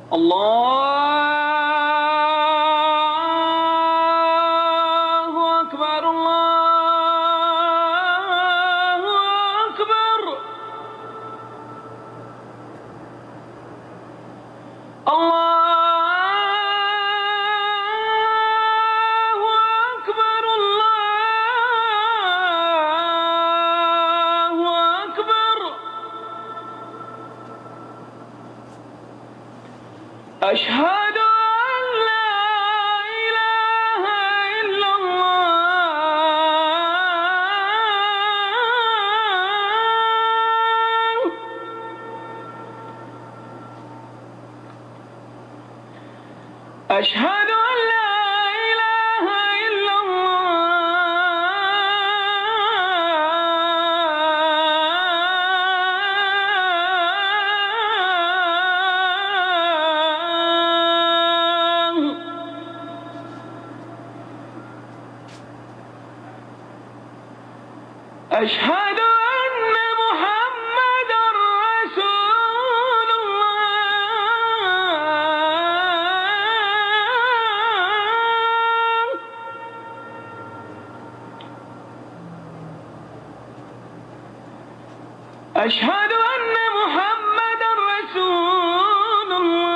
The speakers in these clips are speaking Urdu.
الله أكبر الله أكبر الله أكبر الله أكبر أشهد أن لا إله إلا الله أشهد أن لا إله إلا الله أشهد أن محمدا رسول الله أشهد أن محمدا رسول الله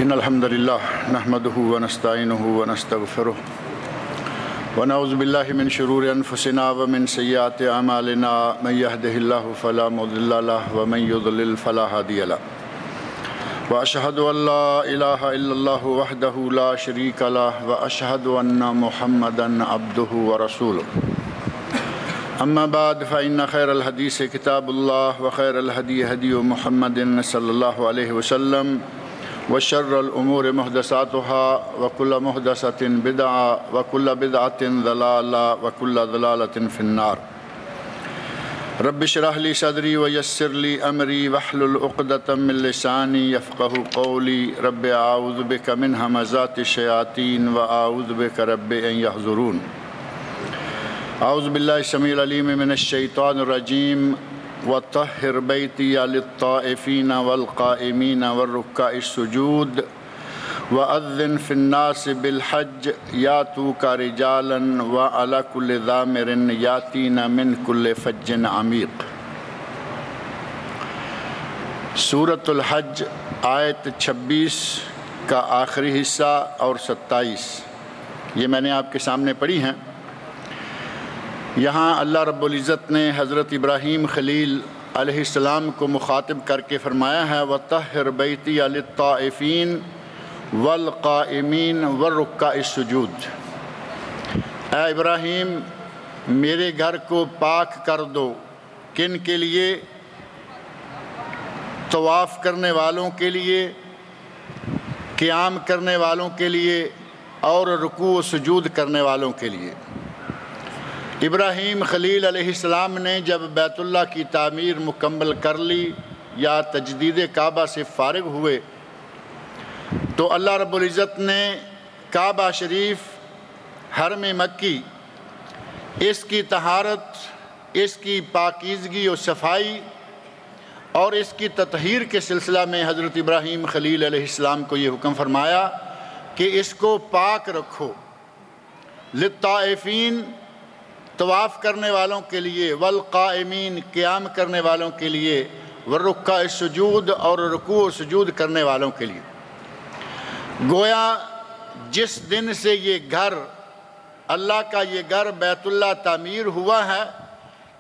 إن الحمد لله نحمده ونستعينه ونستغفره ونعوذ بالله من شرور أنفسنا ومن سيئات أعمالنا من يهده الله فلا مضل له ومن يضلل فلا هادي له وأشهد أن لا إله إلا الله وحده لا شريك له وأشهد أن محمدا عبده ورسوله أما بعد فإن خير الحديث كتاب الله وخير الهدي هدي محمد صلى الله عليه وسلم وشر الأمور محدثاتها وكل محدثة بدعة وكل بدعة ضلالة وكل ضلالة في النار رب اشرح لي صدري ويسر لي أمري واحلل عقدة من لساني يفقه قولي رب أعوذ بك من همزات الشياطين وأعوذ بك رب أن يحضرون أعوذ بالله السميع العليم من الشيطان الرجيم وطهر بيتي للطائفين والقائمين والركع السجود وأذن في الناس بالحج ياتوك رجالا وعلى كل ضامر ياتين من كل فج عميق سورة الحج آیت 26 کا آخری حصہ اور 27 یہ میں نے آپ کے سامنے پڑھی ہیں۔ یہاں اللہ رب العزت نے حضرت ابراہیم خلیل علیہ السلام کو مخاطب کر کے فرمایا ہے وَطَهِّرْ بَيْتِيَ لِلطَّائِفِينَ وَالْقَائِمِينَ وَالرُّكَّعِ السُّجُودِ اے ابراہیم میرے گھر کو پاک کر دو، کن کے لیے؟ طواف کرنے والوں کے لیے، قیام کرنے والوں کے لیے اور رکوع و سجود کرنے والوں کے لیے۔ ابراہیم خلیل علیہ السلام نے جب بیت اللہ کی تعمیر مکمل کر لی یا تجدید کعبہ سے فارغ ہوئے تو اللہ رب العزت نے کعبہ شریف حرم مکی اس کی طہارت، اس کی پاکیزگی و صفائی اور اس کی تطہیر کے سلسلہ میں حضرت ابراہیم خلیل علیہ السلام کو یہ حکم فرمایا کہ اس کو پاک رکھو، للطائفین طواف کرنے والوں کے لیے، والقائمین قیام کرنے والوں کے لیے، والرکع السجود اور رکوع و سجود کرنے والوں کے لیے۔ گویا جس دن سے یہ گھر، اللہ کا یہ گھر بیت اللہ تعمیر ہوا ہے،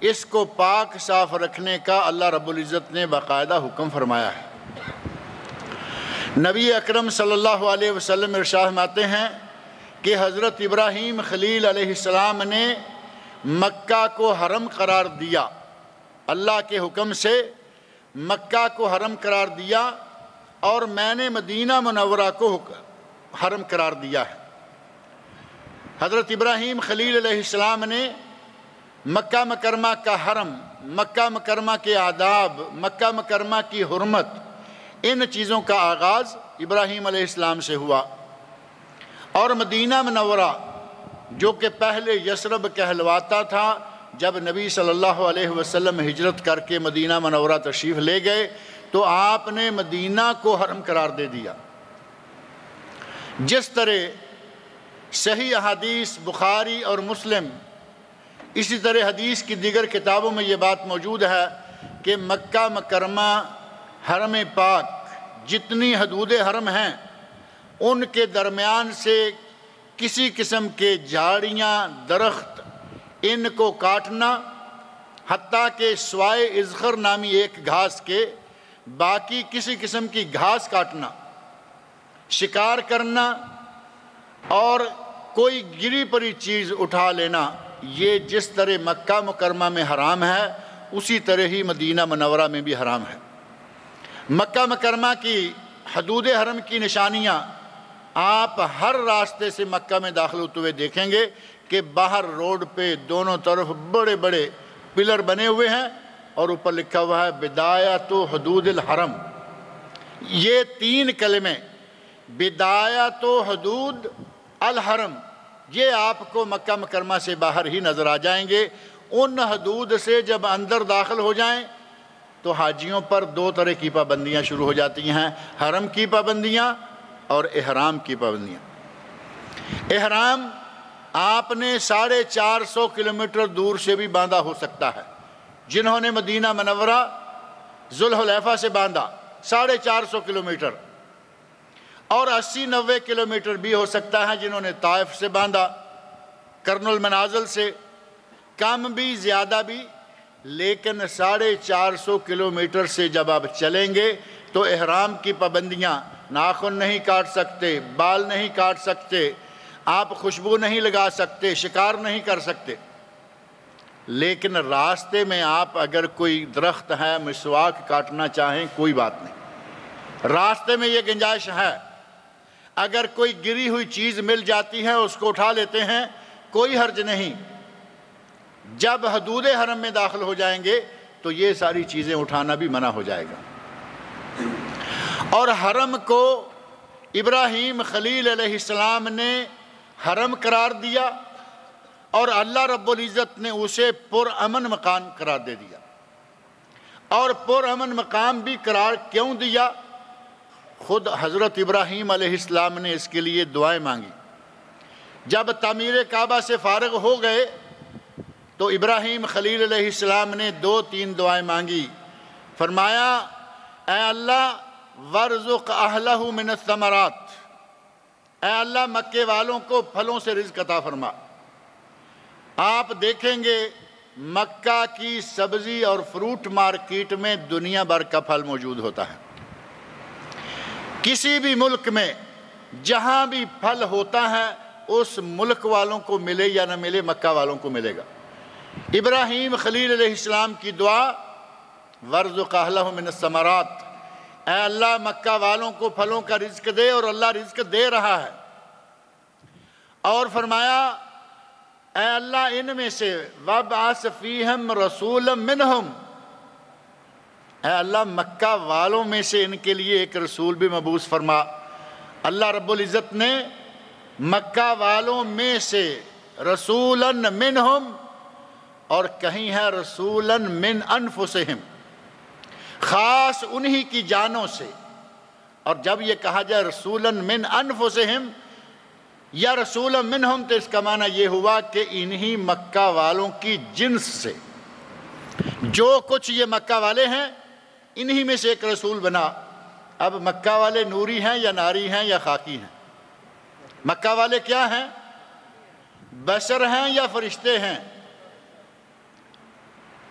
اس کو پاک صاف رکھنے کا اللہ رب العزت نے باقاعدہ حکم فرمایا ہے۔ نبی اکرم صلی اللہ علیہ وسلم ارشاد فرماتے ہیں کہ حضرت ابراہیم خلیل علیہ السلام نے مکہ کو حرم قرار دیا، اللہ کے حکم سے مکہ کو حرم قرار دیا اور میں نے مدینہ منورہ کو حرم قرار دیا ہے۔ حضرت ابراہیم خلیل علیہ السلام نے مکہ مکرمہ کا حرم، مکہ مکرمہ کے آداب، مکہ مکرمہ کی حرمت، ان چیزوں کا آغاز ابراہیم علیہ السلام سے ہوا۔ اور مدینہ منورہ جو کہ پہلے یثرب کہلواتا تھا، جب نبی صلی اللہ علیہ وسلم ہجرت کر کے مدینہ منورہ تشریف لے گئے تو آپ نے مدینہ کو حرم قرار دے دیا۔ جس طرح صحیح احادیث بخاری اور مسلم، اسی طرح حدیث کی دیگر کتابوں میں یہ بات موجود ہے کہ مکہ مکرمہ حرم پاک جتنی حدود حرم ہیں ان کے درمیان سے کسی قسم کے جھاڑیاں، درخت، ان کو کاٹنا، حتیٰ کہ سوائے اذخر نامی ایک گھاس کے باقی کسی قسم کی گھاس کاٹنا، شکار کرنا اور کوئی گری پڑی چیز اٹھا لینا، یہ جس طرح مکہ مکرمہ میں حرام ہے اسی طرح ہی مدینہ منورہ میں بھی حرام ہے۔ مکہ مکرمہ کی حدود حرم کی نشانیاں آپ ہر راستے سے مکہ میں داخل ہوتے ہوئے دیکھیں گے کہ باہر روڈ پہ دونوں طرف بڑے بڑے پلر بنے ہوئے ہیں اور اوپر لکھا ہوا ہے بدایت حدود الحرم۔ یہ 3 کلمے بدایت حدود الحرم یہ آپ کو مکہ مکرمہ سے باہر ہی نظر آ جائیں گے۔ ان حدود سے جب اندر داخل ہو جائیں تو حاجیوں پر 2 طرح کی پابندیاں شروع ہو جاتی ہیں، حرم کی پابندیاں اور احرام کی پابندیاں۔ احرام آپ نے 450 کلومیٹر دور سے بھی باندھا ہو سکتا ہے۔ جنہوں نے مدینہ منورہ ذوالحلیفہ سے باندھا 450 کلومیٹر، اور 80-90 کلومیٹر بھی ہو سکتا ہے جنہوں نے طائف سے باندھا، کرن المنازل سے، کم بھی زیادہ بھی، لیکن 450 کلومیٹر سے جب آپ چلیں گے تو احرام کی پابندیاں، ناخن نہیں کاٹ سکتے، بال نہیں کاٹ سکتے، آپ خوشبو نہیں لگا سکتے، شکار نہیں کر سکتے، لیکن راستے میں آپ اگر کوئی درخت ہے مسواک کاٹنا چاہیں کوئی بات نہیں، راستے میں یہ گنجائش ہے۔ اگر کوئی گری ہوئی چیز مل جاتی ہے اس کو اٹھا لیتے ہیں، کوئی حرج نہیں۔ جب حدود حرم میں داخل ہو جائیں گے تو یہ ساری چیزیں اٹھانا بھی منع ہو جائے گا۔ اور حرم کو ابراہیم خلیل علیہ السلام نے حرم قرار دیا اور اللہ رب العزت نے اسے پرامن مقام قرار دے دیا۔ اور پرامن مقام بھی قرار کیوں دیا؟ خود حضرت ابراہیم علیہ السلام نے اس کے لیے دعائیں مانگی۔ جب تعمیر کعبہ سے فارغ ہو گئے تو ابراہیم خلیل علیہ السلام نے 2-3 دعائیں مانگی۔ فرمایا اے اللہ وارزق اہلہ من الثمرات، اے اللہ مکے والوں کو پھلوں سے رزق عطا فرما۔ آپ دیکھیں گے مکہ کی سبزی اور فروٹ مارکیٹ میں دنیا بھر کا پھل موجود ہوتا ہے۔ کسی بھی ملک میں جہاں بھی پھل ہوتا ہے اس ملک والوں کو ملے یا نہ ملے، مکہ والوں کو ملے گا۔ ابراہیم خلیل علیہ السلام کی دعا وارزق اہلہ من الثمرات، اے اللہ مکہ والوں کو پھلوں کا رزق دے، اور اللہ رزق دے رہا ہے۔ اور فرمایا اے اللہ ان میں سے وابعث فیہم رسولا منہم، اے اللہ مکہ والوں میں سے ان کے لیے ایک رسول بھی مبعوث فرما۔ اللہ رب العزت نے مکہ والوں میں سے رسولا منہم، اور کہیں ہے رسولا من انفسہم، خاص انہی کی جانوں سے۔ اور جب یہ کہا جائے رسولا من انفسہم یا رسولا منہم تو اس کا معنی یہ ہوا کہ انہی مکہ والوں کی جنس سے، جو کچھ یہ مکہ والے ہیں انہی میں سے ایک رسول بنا۔ اب مکہ والے نوری ہیں یا ناری ہیں یا خاکی ہیں؟ مکہ والے کیا ہیں؟ بشر ہیں یا فرشتے ہیں؟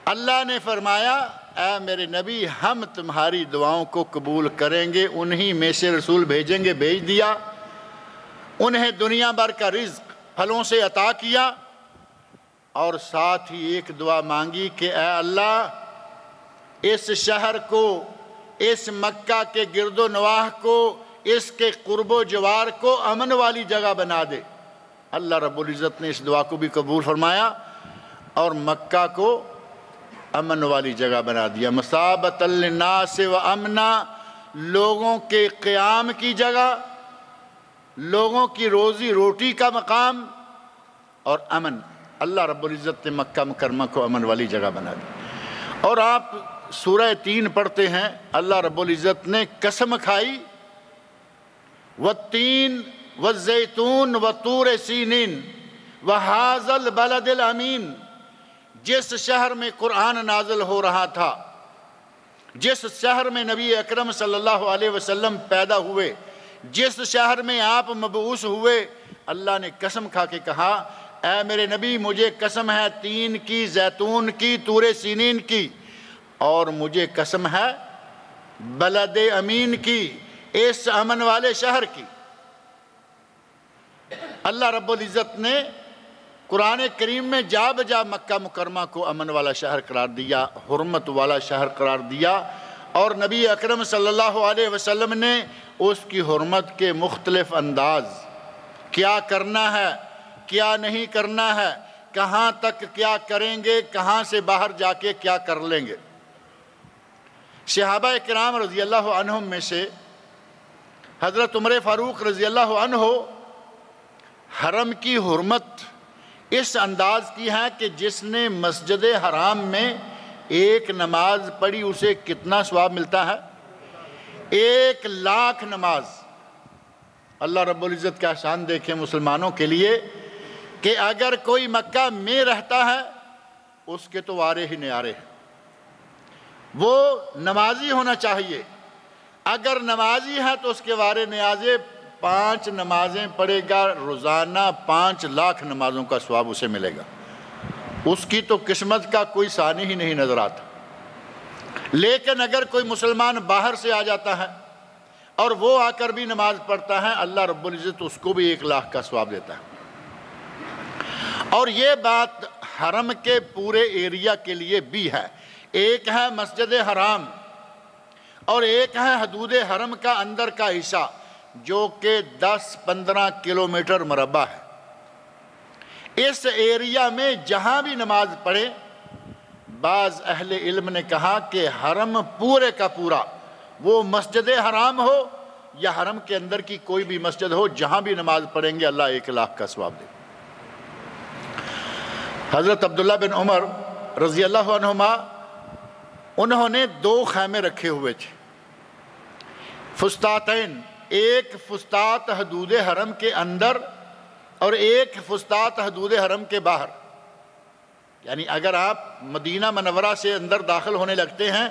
اللہ نے فرمایا اے میرے نبی ہم تمہاری دعاؤں کو قبول کریں گے، انہی میں سے رسول بھیجیں گے۔ بھیج دیا، انہیں دنیا بھر کا رزق پھلوں سے عطا کیا، اور ساتھ ہی ایک دعا مانگی کہ اے اللہ اس شہر کو، اس مکہ کے گرد و نواح کو، اس کے قرب و جوار کو امن والی جگہ بنا دے۔ اللہ رب العزت نے اس دعا کو بھی قبول فرمایا، اور مکہ کو امن والی جگہ بنا دیا۔ مثابۃ للناس و امنا، لوگوں کے قیام کی جگہ، لوگوں کی روزی روٹی کا مقام اور امن۔ اللہ رب العزت نے مکہ مکرمہ کو امن والی جگہ بنا دی۔ اور آپ سورہ 3 پڑھتے ہیں، اللہ رب العزت نے قسم کھائی، والتین والزیتون وطور سینین وہذا البلد الامین، جس شہر میں قرآن نازل ہو رہا تھا، جس شہر میں نبی اکرم صلی اللہ علیہ وسلم پیدا ہوئے، جس شہر میں آپ مبعوث ہوئے، اللہ نے قسم کھا کے کہا، اے میرے نبی مجھے قسم ہے تین کی، زیتون کی، طور سینین کی، اور مجھے قسم ہے بلد امین کی، اس امن والے شہر کی۔ اللہ رب العزت نے قرآن کریم میں جا بجا مکہ مکرمہ کو امن والا شہر قرار دیا، حرمت والا شہر قرار دیا، اور نبی اکرم صلی اللہ علیہ وسلم نے اس کی حرمت کے مختلف انداز، کیا کرنا ہے کیا نہیں کرنا ہے، کہاں تک کیا کریں گے، کہاں سے باہر جا کے کیا کر لیں گے۔ صحابہ کرام رضی اللہ عنہم میں سے حضرت عمر فاروق رضی اللہ عنہ حرم کی حرمت اس انداز کی ہے کہ جس نے مسجد حرام میں ایک نماز پڑھی اسے کتنا ثواب ملتا ہے؟ 1,00,000 نماز۔ اللہ رب العزت کا احسان دیکھیں مسلمانوں کے لیے کہ اگر کوئی مکہ میں رہتا ہے اس کے تو وارے ہی نیارے ہیں، وہ نمازی ہونا چاہیے، اگر نمازی ہے تو اس کے وارے نیازے 5 نمازیں پڑھے گا روزانہ، 5,00,000 نمازوں کا ثواب اسے ملے گا۔ اس کی تو قسمت کا کوئی ثانی ہی نہیں نظر آتا۔ لیکن اگر کوئی مسلمان باہر سے آ جاتا ہے اور وہ آ کر بھی نماز پڑھتا ہے، اللہ رب العزت اس کو بھی 1,00,000 کا ثواب دیتا ہے۔ اور یہ بات حرم کے پورے ایریا کے لیے بھی ہے۔ ایک ہے مسجد حرام اور ایک ہے حدود حرم کا اندر کا حصہ، جو کہ 10-15 کلومیٹر مربع ہے۔ اس ایریا میں جہاں بھی نماز پڑھے، بعض اہل علم نے کہا کہ حرم پورے کا پورا، وہ مسجد حرام ہو یا حرم کے اندر کی کوئی بھی مسجد ہو، جہاں بھی نماز پڑھیں گے اللہ 1,00,000 کا ثواب دے۔ حضرت عبداللہ بن عمر رضی اللہ عنہما، انہوں نے 2 خیمے رکھے ہوئے تھے، فستاتین، ایک فستات حدود حرم کے اندر اور ایک فستات حدود حرم کے باہر۔ یعنی اگر آپ مدینہ منورہ سے اندر داخل ہونے لگتے ہیں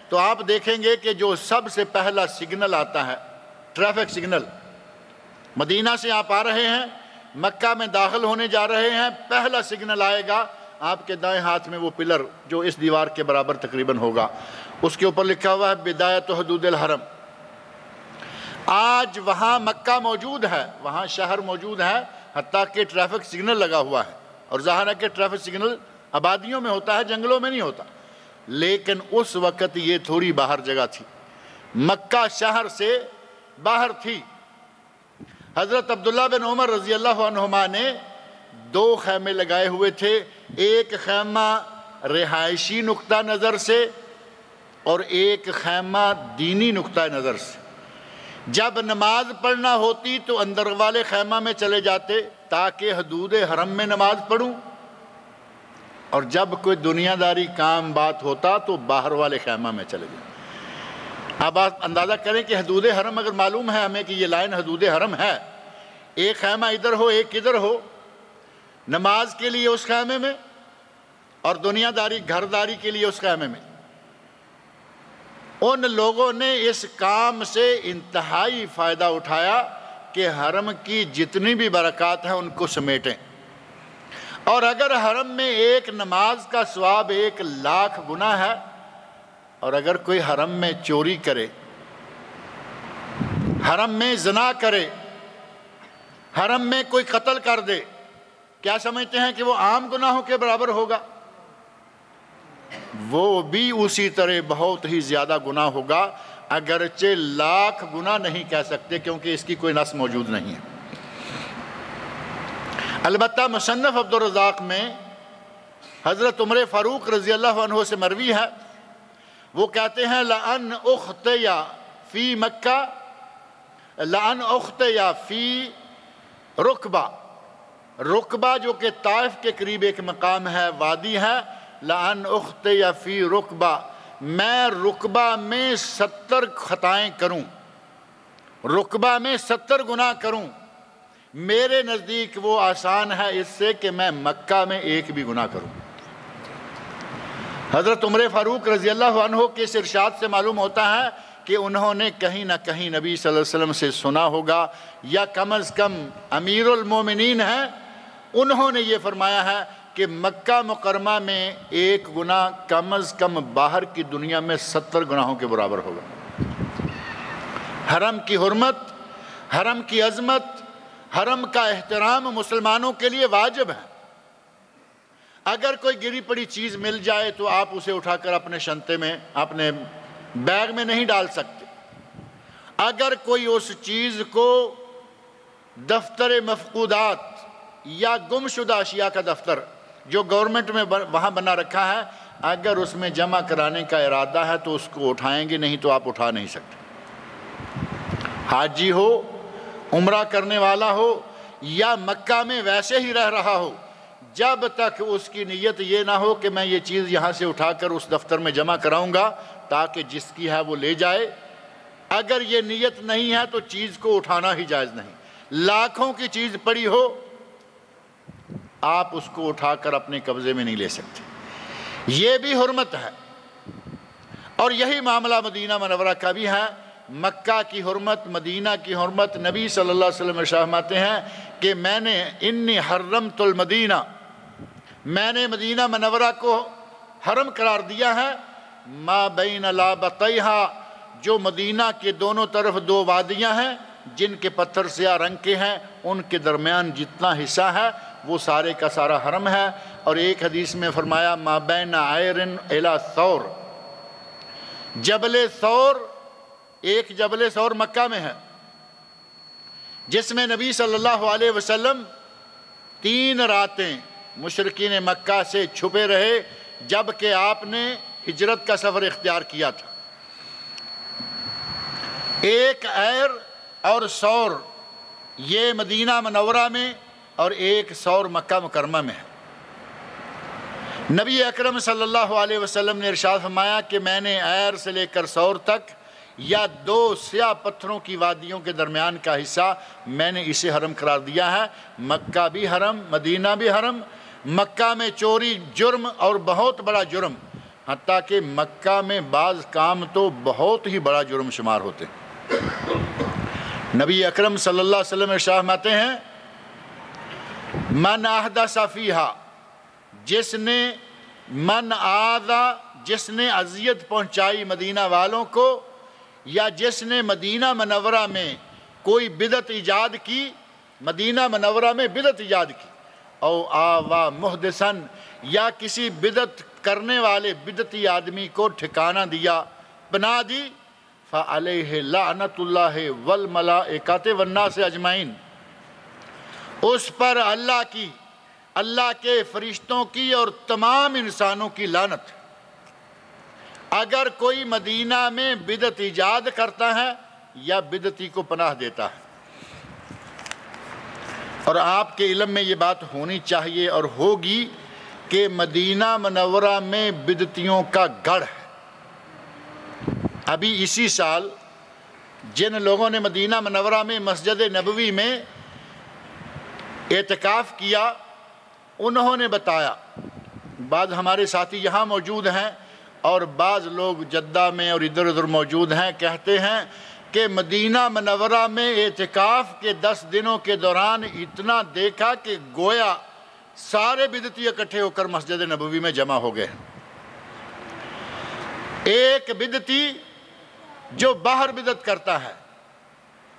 تو آپ دیکھیں گے کہ جو سب سے پہلا سگنل آتا ہے، ٹریفک سگنل، مدینہ سے آپ آ رہے ہیں، مکہ میں داخل ہونے جا رہے ہیں، پہلا سگنل آئے گا آپ کے دائیں ہاتھ میں، وہ پلر جو اس دیوار کے برابر تقریباً ہوگا، اس کے اوپر لکھا ہوا ہے بدایت حدود الحرم۔ آج وہاں مکہ موجود ہے، وہاں شہر موجود ہے، حتیٰ کہ ٹریفک سگنل لگا ہوا ہے، اور ظاہر ہے کہ ٹریفک سگنل آبادیوں میں ہوتا ہے، جنگلوں میں نہیں ہوتا۔ لیکن اس وقت یہ تھوڑی باہر جگہ تھی، مکہ شہر سے باہر تھی۔ حضرت عبداللہ بن عمر رضی اللہ عنہما نے 2 خیمے لگائے ہوئے تھے، ایک خیمہ رہائشی نقطہ نظر سے اور ایک خیمہ دینی نقطہ نظر سے۔ جب نماز پڑھنا ہوتی تو اندر والے خیمہ میں چلے جاتے تاکہ حدود حرم میں نماز پڑھوں، اور جب کوئی دنیا داری کام بات ہوتا تو باہر والے خیمہ میں چلے جاتے۔ اب آپ اندازہ کریں کہ حدود حرم اگر معلوم ہے ہمیں کہ یہ لائن حدود حرم ہے، ایک خیمہ ادھر ہو ایک ادھر ہو، نماز کے لیے اس خیمے میں اور دنیا داری گھرداری کے لیے اس خیمے میں۔ ان لوگوں نے اس کام سے انتہائی فائدہ اٹھایا کہ حرم کی جتنی بھی برکات ہیں ان کو سمیٹیں، اور اگر حرم میں ایک نماز کا ثواب 1,00,000 گنا ہے، اور اگر کوئی حرم میں چوری کرے، حرم میں زنا کرے، حرم میں کوئی قتل کر دے، کیا سمجھتے ہیں کہ وہ عام گناہوں کے برابر ہوگا؟ وہ بھی اسی طرح بہت ہی زیادہ گناہ ہوگا، اگرچہ 1,00,000 گنا نہیں کہہ سکتے کیونکہ اس کی کوئی نص موجود نہیں ہے۔ البتہ مصنف عبدالرزاق میں حضرت عمر فاروق رضی اللہ عنہ سے مروی ہے، وہ کہتے ہیں لَأَنْ أُخْتِيَ فِي مکہ لَأَنْ أُخْتِيَ فِي رُقبہ، رقبہ جو کہ طائف کے قریب ایک مقام ہے، وادی ہے، لَأَنْ أُخْتِيَ فِي رُقبہ، میں رقبہ میں 70 خطائیں کروں، رقبہ میں 70 گناہ کروں، میرے نزدیک وہ آسان ہے اس سے کہ میں مکہ میں ایک بھی گناہ کروں۔ حضرت عمر فاروق رضی اللہ عنہ کے اس ارشاد سے معلوم ہوتا ہے کہ انہوں نے کہیں نہ کہیں نبی صلی اللہ علیہ وسلم سے سنا ہوگا، یا کم از کم امیر المومنین ہیں، انہوں نے یہ فرمایا ہے کہ مکہ مکرمہ میں ایک گناہ کم از کم باہر کی دنیا میں 70 گناہوں کے برابر ہوگا۔ حرم کی حرمت، حرم کی عظمت، حرم کا احترام مسلمانوں کے لیے واجب ہے۔ اگر کوئی گری پڑی چیز مل جائے تو آپ اسے اٹھا کر اپنے شنطے میں، اپنے بیگ میں نہیں ڈال سکتے۔ اگر کوئی اس چیز کو دفتر مفقودات یا گم شدہ اشیاء کا دفتر جو گورنمنٹ میں وہاں بنا رکھا ہے، اگر اس میں جمع کرانے کا ارادہ ہے تو اس کو اٹھائیں گے، نہیں تو آپ اٹھا نہیں سکتے۔ حاجی ہو، عمرہ کرنے والا ہو، یا مکہ میں ویسے ہی رہ رہا ہو، جب تک اس کی نیت یہ نہ ہو کہ میں یہ چیز یہاں سے اٹھا کر اس دفتر میں جمع کراؤں گا تاکہ جس کی ہے وہ لے جائے، اگر یہ نیت نہیں ہے تو چیز کو اٹھانا ہی جائز نہیں۔ لاکھوں کی چیز پڑی ہو، آپ اس کو اٹھا کر اپنے قبضے میں نہیں لے سکتے، یہ بھی حرمت ہے۔ اور یہی معاملہ مدینہ منورہ کا بھی ہے۔ مکہ کی حرمت، مدینہ کی حرمت، نبی صلی اللہ علیہ وسلم ارشاد فرماتے ہیں کہ میں نے انی حرمت المدینہ، میں نے مدینہ منورہ کو حرم قرار دیا ہے، ما بین لابطیہا، جو مدینہ کے دونوں طرف 2 وادیاں ہیں جن کے پتھر سیاہ رنگ کے ہیں، ان کے درمیان جتنا حصہ ہے وہ سارے کا سارا حرم ہے۔ اور ایک حدیث میں فرمایا ما بین عیرن الی ثور، جبل ثور، ایک جبل ثور مکہ میں ہے جس میں نبی صلی اللہ علیہ وسلم 3 راتیں مشرکین مکہ سے چھپے رہے جبکہ آپ نے ہجرت کا سفر اختیار کیا تھا۔ ایک عیر اور ثور یہ مدینہ منورہ میں، اور ایک ثور مکہ مکرمہ میں ہے۔ نبی اکرم صلی اللہ علیہ وسلم نے ارشاد فرمایا کہ میں نے عیر سے لے کر ثور تک، یا 2 سیاہ پتھروں کی وادیوں کے درمیان کا حصہ، میں نے اسے حرم قرار دیا ہے۔ مکہ بھی حرم، مدینہ بھی حرم۔ مکہ میں چوری جرم اور بہت بڑا جرم، حتیٰ کہ مکہ میں بعض کام تو بہت ہی بڑا جرم شمار ہوتے ہیں۔ نبی اکرم صلی اللہ علیہ وسلم ارشاد فرماتے ہیں من احدث فیہا، جس نے من آذا، جس نے اذیت پہنچائی مدینہ والوں کو، یا جس نے مدینہ منورہ میں کوئی بدعت ایجاد کی، مدینہ منورہ میں بدعت ایجاد کی، او آوا محدثن، یا کسی بدعت کرنے والے بدعتی آدمی کو ٹھکانہ دیا، پناہ دی، فعلیہ لعنت اللہ والملائکۃ والناس اجمعین، اس پر اللہ کی، اللہ کے فرشتوں کی اور تمام انسانوں کی لعنت۔ اگر کوئی مدینہ میں بدعت ایجاد کرتا ہے یا بدعتی کو پناہ دیتا ہے، اور آپ کے علم میں یہ بات ہونی چاہیے اور ہوگی کہ مدینہ منورہ میں بدعتیوں کا گڑھ ہے۔ ابھی اسی سال جن لوگوں نے مدینہ منورہ میں مسجد نبوی میں اعتکاف کیا، انہوں نے بتایا، بعض ہمارے ساتھی یہاں موجود ہیں اور بعض لوگ جدہ میں اور ادھر ادھر موجود ہیں، کہتے ہیں کہ مدینہ منورہ میں اعتکاف کے 10 دنوں کے دوران اتنا دیکھا کہ گویا سارے بدعتی اکٹھے ہو کر مسجد نبوی میں جمع ہو گئے۔ ایک بدعتی جو باہر بدعت کرتا ہے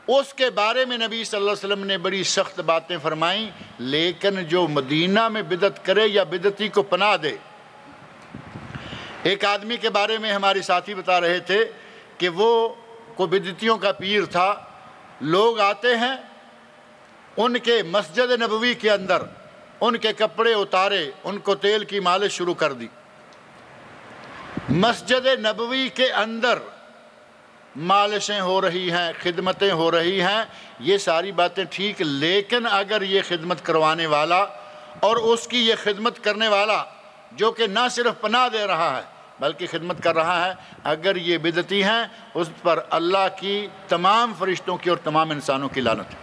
اس کے بارے میں نبی صلی اللہ علیہ وسلم نے بڑی سخت باتیں فرمائیں، لیکن جو مدینہ میں بدعت کرے یا بدعتی کو پناہ دے، ایک آدمی کے بارے میں ہمارے ساتھی بتا رہے تھے کہ وہ کوئی بدعتیوں کا پیر تھا، لوگ آتے ہیں ان کے مسجد نبوی کے اندر ان کے کپڑے اتارے، ان کو تیل کی مالش شروع کر دی۔ مسجد نبوی کے اندر مالشیں ہو رہی ہیں، خدمتیں ہو رہی ہیں، یہ ساری باتیں ٹھیک، لیکن اگر یہ خدمت کروانے والا اور اس کی یہ خدمت کرنے والا جو کہ نہ صرف پناہ دے رہا ہے بلکہ خدمت کر رہا ہے، اگر یہ بدعتی ہیں، اس پر اللہ کی تمام فرشتوں کی اور تمام انسانوں کی لعنت ہے۔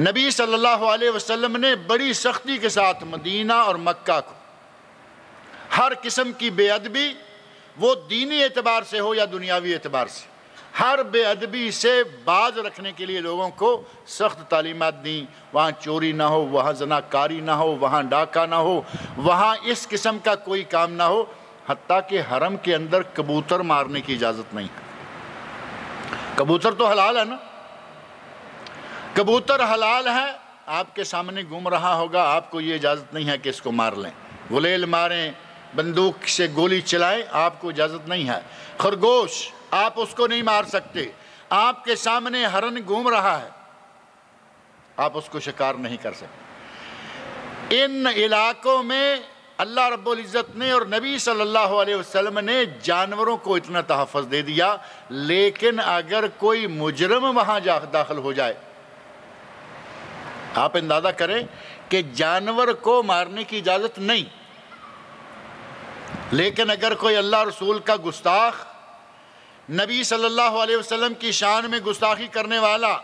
نبی صلی اللہ علیہ وسلم نے بڑی سختی کے ساتھ مدینہ اور مکہ کو ہر قسم کی بے ادبی، وہ دینی اعتبار سے ہو یا دنیاوی اعتبار سے، ہر بے ادبی سے باز رکھنے کے لیے لوگوں کو سخت تعلیمات دیں۔ وہاں چوری نہ ہو، وہاں زناکاری نہ ہو، وہاں ڈاکہ نہ ہو، وہاں اس قسم کا کوئی کام نہ ہو، حتیٰ کہ حرم کے اندر کبوتر مارنے کی اجازت نہیں ہے۔ کبوتر تو حلال ہے نا، کبوتر حلال ہے، آپ کے سامنے گھوم رہا ہوگا، آپ کو یہ اجازت نہیں ہے کہ اس کو مار لیں، غلیل ماریں، بندوق سے گولی چلائیں، آپ کو اجازت نہیں ہے۔ خرگوش آپ اس کو نہیں مار سکتے، آپ کے سامنے ہرن گھوم رہا ہے، آپ اس کو شکار نہیں کر سکتے۔ ان علاقوں میں اللہ رب العزت نے اور نبی صلی اللہ علیہ وسلم نے جانوروں کو اتنا تحفظ دے دیا، لیکن اگر کوئی مجرم وہاں داخل ہو جائے، آپ اندازہ کریں کہ جانور کو مارنے کی اجازت نہیں، لیکن اگر کوئی اللہ رسول کا گستاخ، نبی صلی اللہ علیہ وسلم کی شان میں گستاخی کرنے والا،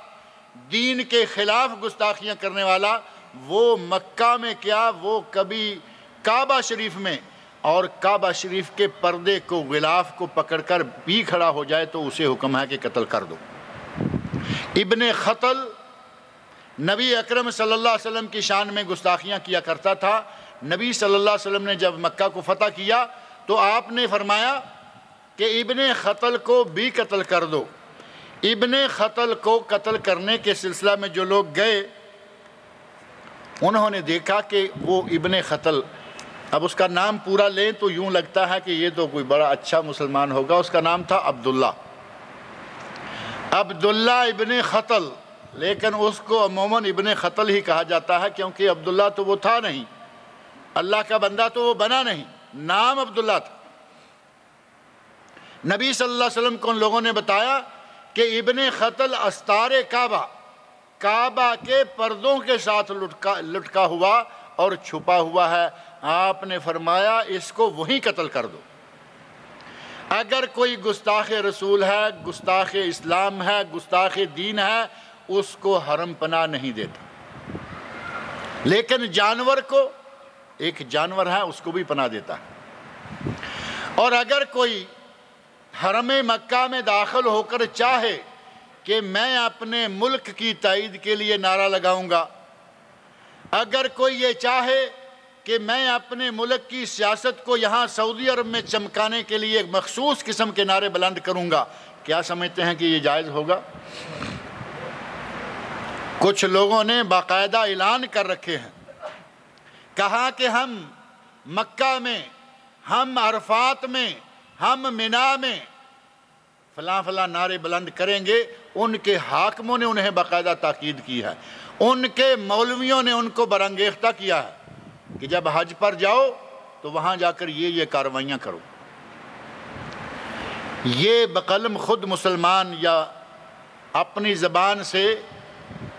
دین کے خلاف گستاخیاں کرنے والا، وہ مکہ میں کیا، وہ کبھی کعبہ شریف میں اور کعبہ شریف کے پردے کو، غلاف کو پکڑ کر بھی کھڑا ہو جائے تو اسے حکم ہے کہ قتل کر دو۔ ابن خطل نبی اکرم صلی اللہ علیہ وسلم کی شان میں گستاخیاں کیا کرتا تھا۔ نبی صلی اللہ علیہ وسلم نے جب مکہ کو فتح کیا تو آپ نے فرمایا کہ ابن خطل کو بھی قتل کر دو۔ ابن خطل کو قتل کرنے کے سلسلہ میں جو لوگ گئے، انہوں نے دیکھا کہ وہ ابن خطل، اب اس کا نام پورا لیں تو یوں لگتا ہے کہ یہ تو کوئی بڑا اچھا مسلمان ہوگا، اس کا نام تھا عبداللہ ابن خطل، لیکن اس کو عموماً ابن خطل ہی کہا جاتا ہے، کیونکہ عبداللہ تو وہ تھا نہیں، اللہ کا بندہ تو وہ بنا نہیں، نام عبداللہ تھا۔ نبی صلی اللہ علیہ وسلم کو ان لوگوں نے بتایا کہ ابن خطل استار کعبہ کے پردوں کے ساتھ لٹکا ہوا اور چھپا ہوا ہے۔ آپ نے فرمایا اس کو وہیں قتل کر دو۔ اگر کوئی گستاخ رسول ہے، گستاخ اسلام ہے، گستاخ دین ہے، اس کو حرم پناہ نہیں دیتا، لیکن جانور کو، ایک جانور ہے اس کو بھی پناہ دیتا ہے۔ اور اگر کوئی حرم مکہ میں داخل ہو کر چاہے کہ میں اپنے ملک کی تائید کے لیے نعرہ لگاؤں گا، اگر کوئی یہ چاہے کہ میں اپنے ملک کی سیاست کو یہاں سعودی عرب میں چمکانے کے لیے ایک مخصوص قسم کے نعرے بلند کروں گا، کیا سمجھتے ہیں کہ یہ جائز ہوگا؟ کچھ لوگوں نے باقاعدہ اعلان کر رکھے ہیں، کہا کہ ہم مکہ میں، ہم عرفات میں، ہم منی میں فلاں فلاں نعرے بلند کریں گے۔ ان کے حاکموں نے انہیں باقاعدہ تاکید کی ہے، ان کے مولویوں نے ان کو برانگیختہ کیا ہے کہ جب حج پر جاؤ تو وہاں جا کر یہ کارروائیاں کرو۔ یہ بقلم خود مسلمان یا اپنی زبان سے،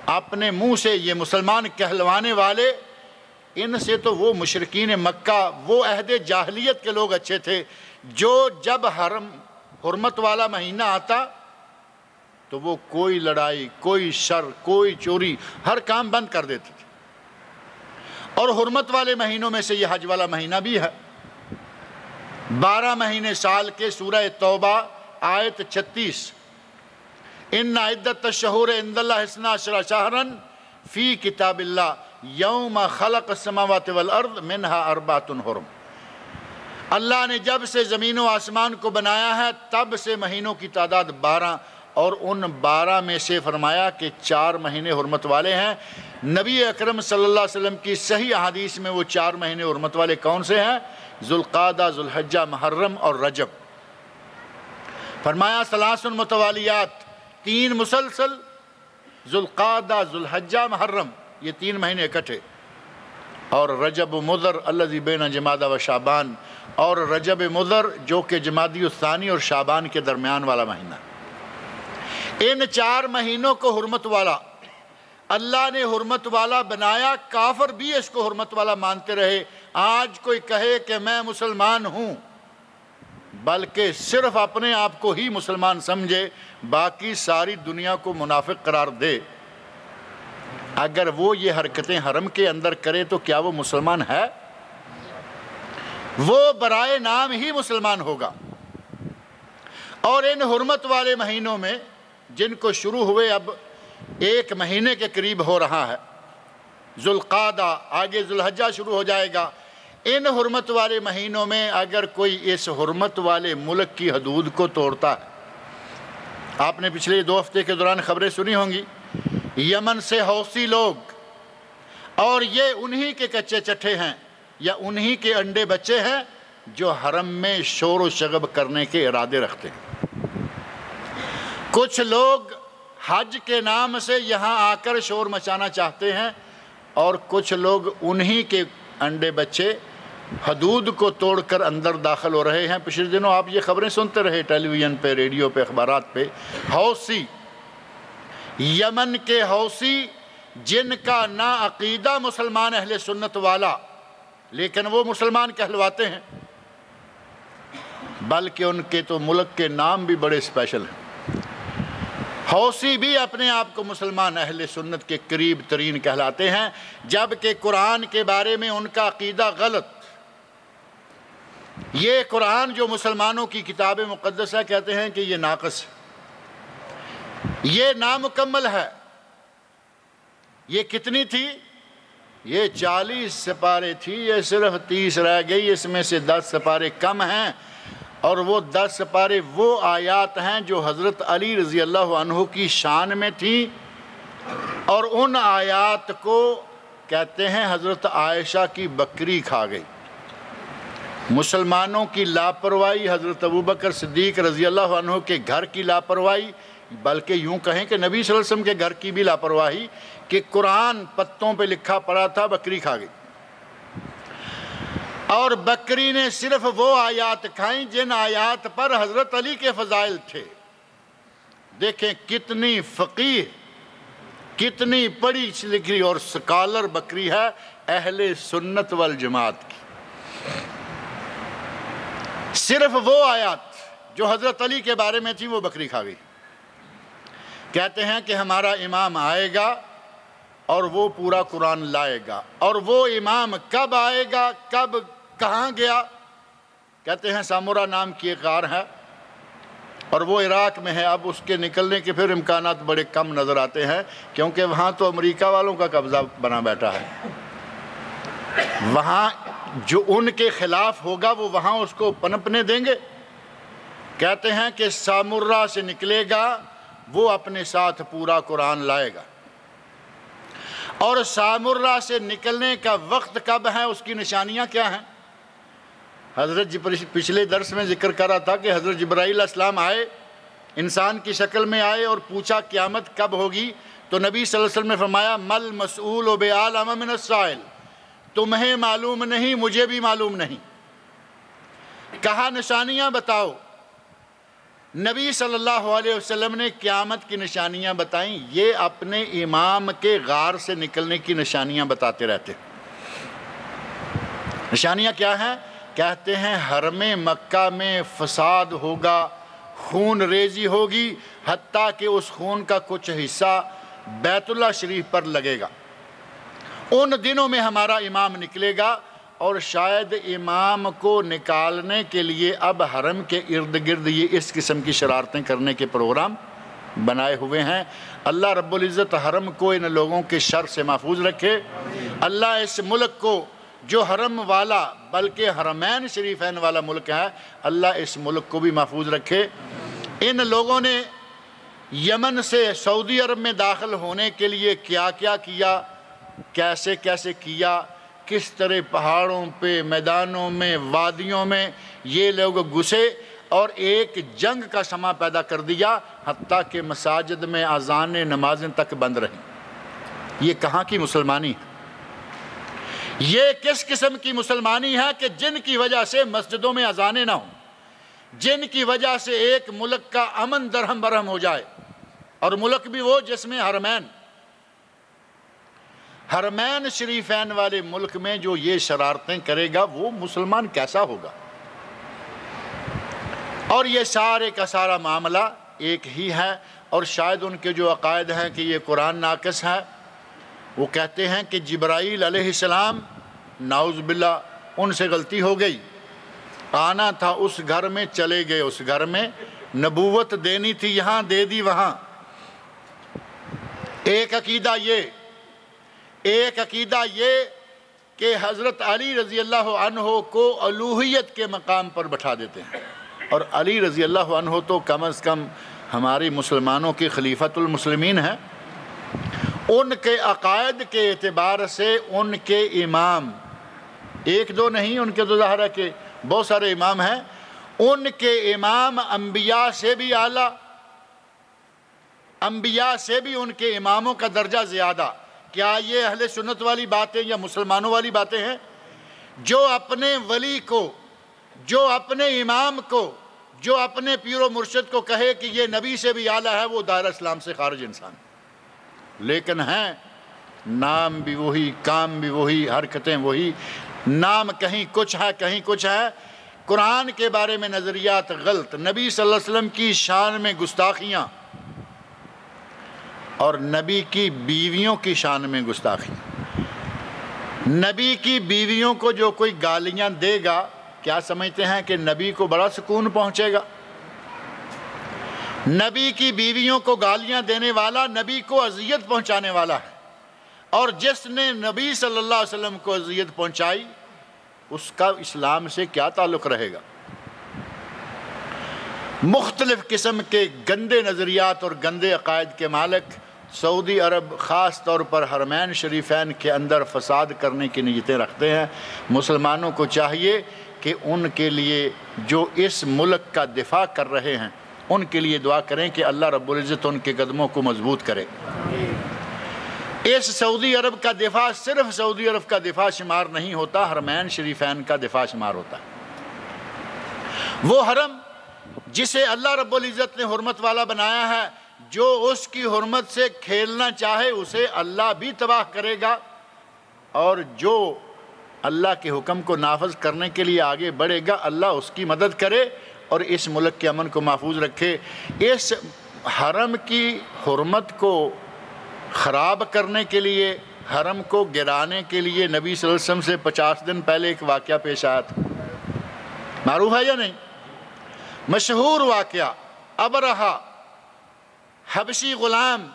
اپنے منہ سے یہ مسلمان کہلوانے والے، ان سے تو وہ مشرکین مکہ، وہ عہد جاہلیت کے لوگ اچھے تھے، جو جب حرمت والا مہینہ آتا تو وہ کوئی لڑائی، کوئی شر، کوئی چوری، ہر کام بند کر دیتے تھے۔ اور حرمت والے مہینوں میں سے یہ حج والا مہینہ بھی ہے۔ 12 مہینے سال کے، سورہ توبہ آیت 36، ان عدت الشہور عند اللہ 12 شہرا فی کتاب اللہ یوم خلق السماوات والارض منہا 4 حرم۔ اللہ نے جب سے زمین و آسمان کو بنایا ہے تب سے مہینوں کی تعداد 12، اور ان 12 میں سے فرمایا کہ 4 مہینے حرمت والے ہیں۔ نبی اکرم صلی اللہ علیہ وسلم کی صحیح احادیث میں وہ 4 مہینے حرمت والے کون سے ہیں؟ ذوالقعدہ، ذوالحجہ، محرم اور رجب۔ فرمایا 3 متوالیات، 3 مسلسل، ذوالقعدہ، ذوالحجہ، محرم، یہ 3 مہینے اکٹھے۔ اور رجب مضر الذی بین جمادی و شعبان، اور رجب مضر جو کہ جمادی الثانی اور شعبان کے درمیان والا مہینہ۔ ان 4 مہینوں کو حرمت والا اللہ نے حرمت والا بنایا، کافر بھی اس کو حرمت والا مانتے رہے۔ آج کوئی کہے کہ میں مسلمان ہوں، بلکہ صرف اپنے آپ کو ہی مسلمان سمجھے، باقی ساری دنیا کو منافق قرار دے، اگر وہ یہ حرکتیں حرم کے اندر کرے تو کیا وہ مسلمان ہے؟ وہ برائے نام ہی مسلمان ہوگا۔ اور ان حرمت والے مہینوں میں جن کو شروع ہوئے اب 1 مہینے کے قریب ہو رہا ہے، ذوالقعدہ، آگے ذوالحجہ شروع ہو جائے گا، ان حرمت والے مہینوں میں اگر کوئی اس حرمت والے ملک کی حدود کو توڑتا ہے، آپ نے پچھلے 2 ہفتے کے دوران خبریں سنی ہوں گی، یمن سے حوثی لوگ، اور یہ انہی کے کچے چٹھے ہیں یا انہی کے انڈے بچے ہیں جو حرم میں شور و شغب کرنے کے ارادے رکھتے ہیں۔ کچھ لوگ حج کے نام سے یہاں آ کر شور مچانا چاہتے ہیں، اور کچھ لوگ انہی کے انڈے بچے حدود کو توڑ کر اندر داخل ہو رہے ہیں۔ پچھلے دنوں آپ یہ خبریں سنتے رہے ٹیلی ویژن پہ، ریڈیو پہ، اخبارات پہ، حوثی، یمن کے حوثی جن کا نا عقیدہ مسلمان اہل سنت والا، لیکن وہ مسلمان کہلواتے ہیں، بلکہ ان کے تو ملک کے نام بھی بڑے اسپیشل ہیں۔ حوثی بھی اپنے آپ کو مسلمان اہل سنت کے قریب ترین کہلاتے ہیں، جبکہ قرآن کے بارے میں ان کا عقیدہ غلط۔ یہ قرآن جو مسلمانوں کی کتاب مقدس ہے، کہتے ہیں کہ یہ ناقص ہے، یہ نامکمل ہے۔ یہ کتنی تھی؟ یہ 40 سپارے تھی، یہ صرف 30 رہ گئی، اس میں سے 10 سپارے کم ہیں، اور وہ 10 سپارے وہ آیات ہیں جو حضرت علی رضی اللہ عنہ کی شان میں تھیں، اور ان آیات کو کہتے ہیں حضرت عائشہ کی بکری کھا گئی۔ مسلمانوں کی لاپرواہی، حضرت ابوبکر صدیق رضی اللہ عنہ کے گھر کی لاپرواہی، بلکہ یوں کہیں کہ نبی صلی اللہ علیہ وسلم کے گھر کی بھی لاپرواہی، کہ قرآن پتوں پہ لکھا پڑا تھا، بکری کھا گئی، اور بکری نے صرف وہ آیات کھائیں جن آیات پر حضرت علی کے فضائل تھے۔ دیکھیں کتنی فقیہ، کتنی پڑھی لکھی اور سکالر بکری ہے اہل سنت والجماعت کی۔ صرف وہ آیات جو حضرت علی کے بارے میں تھی وہ بکری کھا گئی۔ کہتے ہیں کہ ہمارا امام آئے گا اور وہ پورا قرآن لائے گا، اور وہ امام کب آئے گا، کب، کہاں گیا؟ کہتے ہیں سامورا نام کی ایک غار ہے، اور وہ عراق میں ہے۔ اب اس کے نکلنے کے پھر امکانات بڑے کم نظر آتے ہیں، کیونکہ وہاں تو امریکہ والوں کا قبضہ بنا بیٹھا ہے۔ وہاں جو ان کے خلاف ہوگا وہ وہاں اس کو پنپنے دیں گے۔ کہتے ہیں کہ سامورا سے نکلے گا، وہ اپنے ساتھ پورا قرآن لائے گا، اور سامورا سے نکلنے کا وقت کب ہے، اس کی نشانیاں کیا ہیں؟ حضرت پچھلے درس میں ذکر کر رہا تھا کہ حضرت جبرائیل علیہ السلام آئے، انسان کی شکل میں آئے، اور پوچھا قیامت کب ہوگی، تو نبی صلی اللہ علیہ وسلم نے فرمایا مل مسئول بعلم من السائل، تمہیں معلوم نہیں، مجھے بھی معلوم نہیں۔ کہا نشانیاں بتاؤ، نبی صلی اللہ علیہ وسلم نے قیامت کی نشانیاں بتائیں، یہ اپنے امام کے غار سے نکلنے کی نشانیاں بتاتے رہتے۔ نشانیاں کیا ہیں؟ کہتے ہیں حرم مکہ میں فساد ہوگا، خون ریزی ہوگی، حتیٰ کہ اس خون کا کچھ حصہ بیت اللہ شریف پر لگے گا۔ ان دنوں میں ہمارا امام نکلے گا، اور شاید امام کو نکالنے کے لیے اب حرم کے ارد گرد یہ اس قسم کی شرارتیں کرنے کے پروگرام بنائے ہوئے ہیں۔ اللہ رب العزت حرم کو ان لوگوں کے شر سے محفوظ رکھے۔ اللہ اس ملک کو جو حرم والا بلکہ حرمین شریفین والا ملک ہے، اللہ اس ملک کو بھی محفوظ رکھے۔ ان لوگوں نے یمن سے سعودی عرب میں داخل ہونے کے لیے کیا کیا کیا، کیسے کیسے کیا، کس طرح پہاڑوں پہ، میدانوں میں، وادیوں میں یہ لوگ گھسے اور ایک جنگ کا سما پیدا کر دیا، حتیٰ کہ مساجد میں اذانیں، نمازیں تک بند رہیں۔ یہ کہاں کی مسلمانی ہے؟ یہ کس قسم کی مسلمانی ہے کہ جن کی وجہ سے مسجدوں میں اذانیں نہ ہوں، جن کی وجہ سے ایک ملک کا امن درہم برہم ہو جائے، اور ملک بھی وہ جس میں حرمین شریفین والے ملک میں جو یہ شرارتیں کرے گا وہ مسلمان کیسا ہوگا؟ اور یہ سارے کا سارا معاملہ ایک ہی ہے، اور شاید ان کے جو عقائد ہیں کہ یہ قرآن ناقص ہے، وہ کہتے ہیں کہ جبرائیل علیہ السلام نعوذ باللہ ان سے غلطی ہو گئی، آنا تھا اس گھر میں چلے گئے اس گھر میں، نبوت دینی تھی یہاں دے دی وہاں۔ ایک عقیدہ یہ کہ حضرت علی رضی اللہ عنہ کو الوہیت کے مقام پر بٹھا دیتے ہیں، اور علی رضی اللہ عنہ تو کم از کم ہماری مسلمانوں کی خلیفۃ المسلمین ہیں، ان کے عقائد کے اعتبار سے ان کے امام ایک دو نہیں، ان کے تو ظاہر ہے کہ بہت سارے امام ہیں، ان کے امام انبیاء سے بھی اعلیٰ، انبیاء سے بھی ان کے اماموں کا درجہ زیادہ۔ کیا یہ اہل سنت والی باتیں یا مسلمانوں والی باتیں ہیں؟ جو اپنے ولی کو، جو اپنے امام کو، جو اپنے پیر و مرشد کو کہے کہ یہ نبی سے بھی اعلیٰ ہے، وہ دائرہ اسلام سے خارج انسان، لیکن ہیں نام بھی وہی، کام بھی وہی، حرکتیں وہی، نام کہیں کچھ ہے کہیں کچھ ہے، قرآن کے بارے میں نظریات غلط، نبی صلی اللہ علیہ وسلم کی شان میں گستاخیاں، اور نبی کی بیویوں کی شان میں گستاخی۔ نبی کی بیویوں کو جو کوئی گالیاں دے گا، کیا سمجھتے ہیں کہ نبی کو بڑا سکون پہنچے گا؟ نبی کی بیویوں کو گالیاں دینے والا نبی کو اذیت پہنچانے والا ہے، اور جس نے نبی صلی اللہ علیہ وسلم کو اذیت پہنچائی اس کا اسلام سے کیا تعلق رہے گا؟ مختلف قسم کے گندے نظریات اور گندے عقائد کے مالک سعودی عرب خاص طور پر حرمین شریفین کے اندر فساد کرنے کی نیتیں رکھتے ہیں۔ مسلمانوں کو چاہیے کہ ان کے لیے جو اس ملک کا دفاع کر رہے ہیں ان کے لیے دعا کریں کہ اللہ رب العزت ان کے قدموں کو مضبوط کرے۔ اس سعودی عرب کا دفاع صرف سعودی عرب کا دفاع شمار نہیں ہوتا، حرمین شریفین کا دفاع شمار ہوتا ہے۔ وہ حرم جسے اللہ رب العزت نے حرمت والا بنایا ہے، جو اس کی حرمت سے کھیلنا چاہے اسے اللہ بھی تباہ کرے گا، اور جو اللہ کے حکم کو نافذ کرنے کے لیے آگے بڑھے گا اللہ اس کی مدد کرے اور اس ملک کے امن کو محفوظ رکھے۔ اس حرم کی حرمت کو خراب کرنے کے لیے، حرم کو گرانے کے لیے نبی صلی اللہ علیہ وسلم سے 50 دن پہلے ایک واقعہ پیش آیا تھا، معروف ہے یا نہیں؟ مشہور واقعہ، ابرہہ حبشی غلام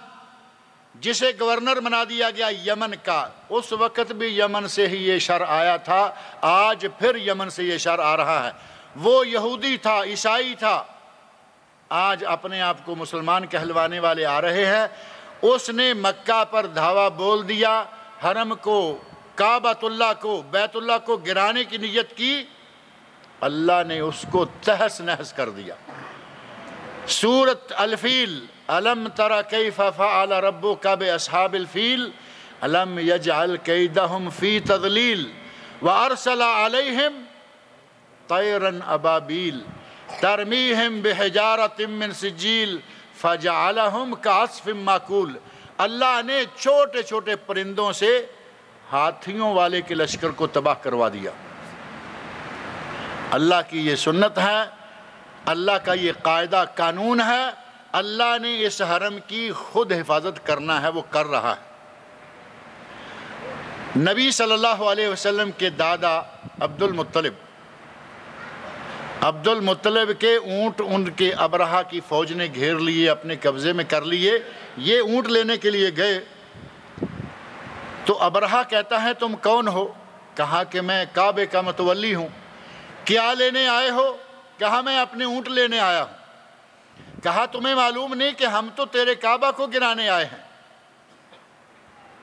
جسے گورنر بنا دیا گیا یمن کا، اس وقت بھی یمن سے ہی یہ شر آیا تھا، آج پھر یمن سے یہ شر آ رہا ہے۔ وہ یہودی تھا، عیسائی تھا، آج اپنے آپ کو مسلمان کہلوانے والے آ رہے ہیں۔ اس نے مکہ پر دھاوا بول دیا، حرم کو، کعبۃ اللہ کو، بیت اللہ کو گرانے کی نیت کی، اللہ نے اس کو تہس نہس کر دیا۔ سورۃ الفیل، الم تر کیف فعل ربک باصحاب الفیل الم یجعل کیدہم فی تضلیل وارسل علیہم طیرا ابابیل ترمیہم بحجارۃ من سجیل فجعلہم کعصف ماکول۔ اللہ نے چھوٹے چھوٹے پرندوں سے ہاتھیوں والے کے لشکر کو تباہ کروا دیا۔ اللہ کی یہ سنت ہے، اللہ کا یہ قاعدہ قانون ہے، اللہ نے اس حرم کی خود حفاظت کرنا ہے، وہ کر رہا ہے۔ نبی صلی اللہ علیہ وسلم کے دادا عبد المطلب کے اونٹ ان کے ابرہہ کی فوج نے گھیر لیے، اپنے قبضے میں کر لیے۔ یہ اونٹ لینے کے لیے گئے تو ابرہہ کہتا ہے تم کون ہو؟ کہا کہ میں کعبے کا متولی ہوں۔ کیا لینے آئے ہو؟ کہا میں اپنے اونٹ لینے آیا ہوں۔ کہا تمہیں معلوم نہیں کہ ہم تو تیرے کعبہ کو گرانے آئے ہیں؟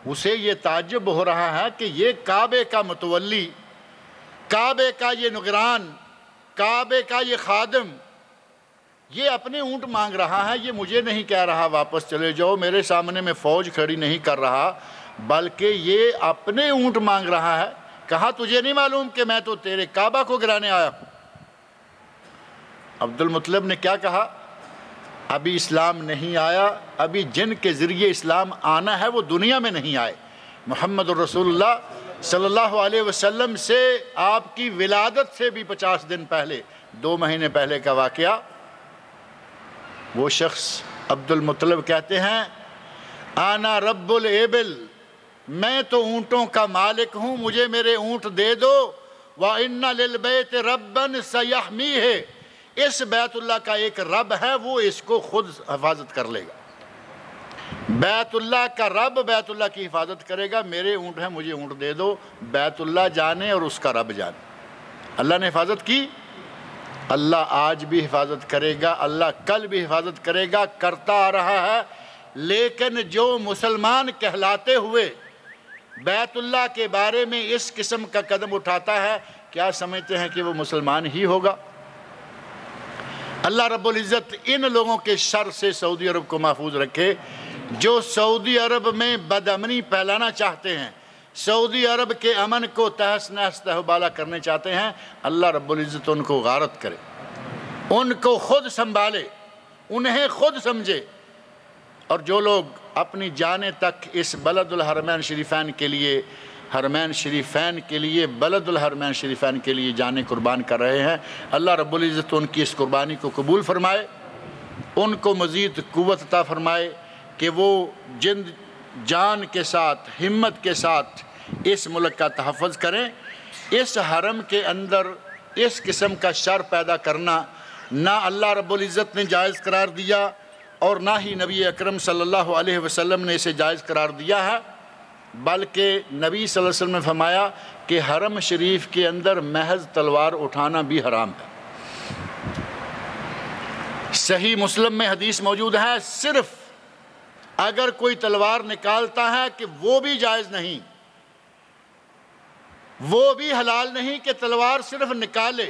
اسے یہ تعجب ہو رہا ہے کہ یہ کعبے کا متولی، کعبے کا یہ نگران، کعبے کا یہ خادم، یہ اپنے اونٹ مانگ رہا ہے، یہ مجھے نہیں کہہ رہا واپس چلے جاؤ، میرے سامنے میں فوج کھڑی نہیں کر رہا، بلکہ یہ اپنے اونٹ مانگ رہا ہے۔ کہا تجھے نہیں معلوم کہ میں تو تیرے کعبہ کو گرانے آیا ہوں؟ عبد المطلب نے کیا کہا؟ ابھی اسلام نہیں آیا، ابھی جن کے ذریعے اسلام آنا ہے وہ دنیا میں نہیں آئے۔ محمد الرسول اللہ صلی اللہ علیہ وسلم سے آپ کی ولادت سے بھی 50 دن پہلے، 2 مہینے پہلے کا واقعہ۔ وہ شخص عبد المطلب کہتے ہیں آنا رب الابل، میں تو اونٹوں کا مالک ہوں، مجھے میرے اونٹ دے دو۔ وَإِنَّ لِلْبَيْتِ رَبًّا سَيَحْمِيهِ، اس بیت اللہ کا ایک رب ہے، وہ اس کو خود حفاظت کر لے گا۔ بیت اللہ کا رب بیت اللہ کی حفاظت کرے گا، میرے اونٹ ہیں، مجھے اونٹ دے دو۔ بیت اللہ جانے اور اس کا رب جانے۔ اللہ نے حفاظت کی، اللہ آج بھی حفاظت کرے گا، اللہ کل بھی حفاظت کرے گا، کرتا آ رہا ہے۔ لیکن جو مسلمان کہلاتے ہوئے بیت اللہ کے بارے میں اس قسم کا قدم اٹھاتا ہے، کیا سمجھتے ہیں کہ وہ مسلمان ہی ہوگا؟ اللہ رب العزت ان لوگوں کے شر سے سعودی عرب کو محفوظ رکھے جو سعودی عرب میں بدامنی پھیلانا چاہتے ہیں، سعودی عرب کے امن کو تہس نہس تہوبالا کرنے چاہتے ہیں۔ اللہ رب العزت ان کو غارت کرے، ان کو خود سنبھالے، انہیں خود سمجھے۔ اور جو لوگ اپنی جانیں تک اس بلد الحرمین شریفین کے لیے، حرمین شریفین کے لیے، بلد الحرمین شریفین کے لیے جانیں قربان کر رہے ہیں، اللہ رب العزت ان کی اس قربانی کو قبول فرمائے، ان کو مزید قوت عطا فرمائے کہ وہ جان کے ساتھ، ہمت کے ساتھ اس ملک کا تحفظ کریں۔ اس حرم کے اندر اس قسم کا شر پیدا کرنا نہ اللہ رب العزت نے جائز قرار دیا اور نہ ہی نبی اکرم صلی اللہ علیہ وسلم نے اسے جائز قرار دیا ہے، بلکہ نبی صلی اللہ علیہ وسلم نے فرمایا کہ حرم شریف کے اندر محض تلوار اٹھانا بھی حرام ہے۔ صحیح مسلم میں حدیث موجود ہے، صرف اگر کوئی تلوار نکالتا ہے کہ وہ بھی جائز نہیں، وہ بھی حلال نہیں کہ تلوار صرف نکالے،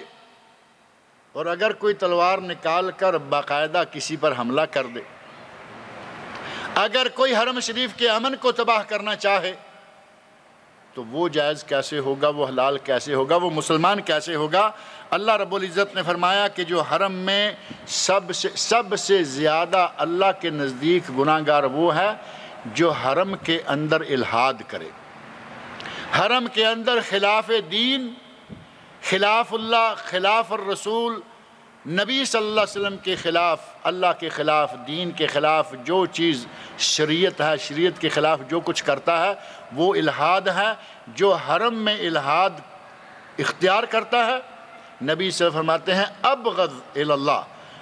اور اگر کوئی تلوار نکال کر باقاعدہ کسی پر حملہ کر دے، اگر کوئی حرم شریف کے امن کو تباہ کرنا چاہے تو وہ جائز کیسے ہوگا، وہ حلال کیسے ہوگا، وہ مسلمان کیسے ہوگا؟ اللہ رب العزت نے فرمایا کہ جو حرم میں سب سے زیادہ اللہ کے نزدیک گناہگار وہ ہے جو حرم کے اندر الحاد کرے، حرم کے اندر خلاف دین، خلاف اللہ، خلاف الرسول، نبی صلی اللہ علیہ وسلم کے خلاف، اللہ کے خلاف، دین کے خلاف جو چیز شریعت ہے، شریعت کے خلاف جو کچھ کرتا ہے وہ الحاد ہے۔ جو حرم میں الحاد اختیار کرتا ہے، نبی صلی اللہ علیہ وسلم فرماتے ہیں ابغض الی اللہ،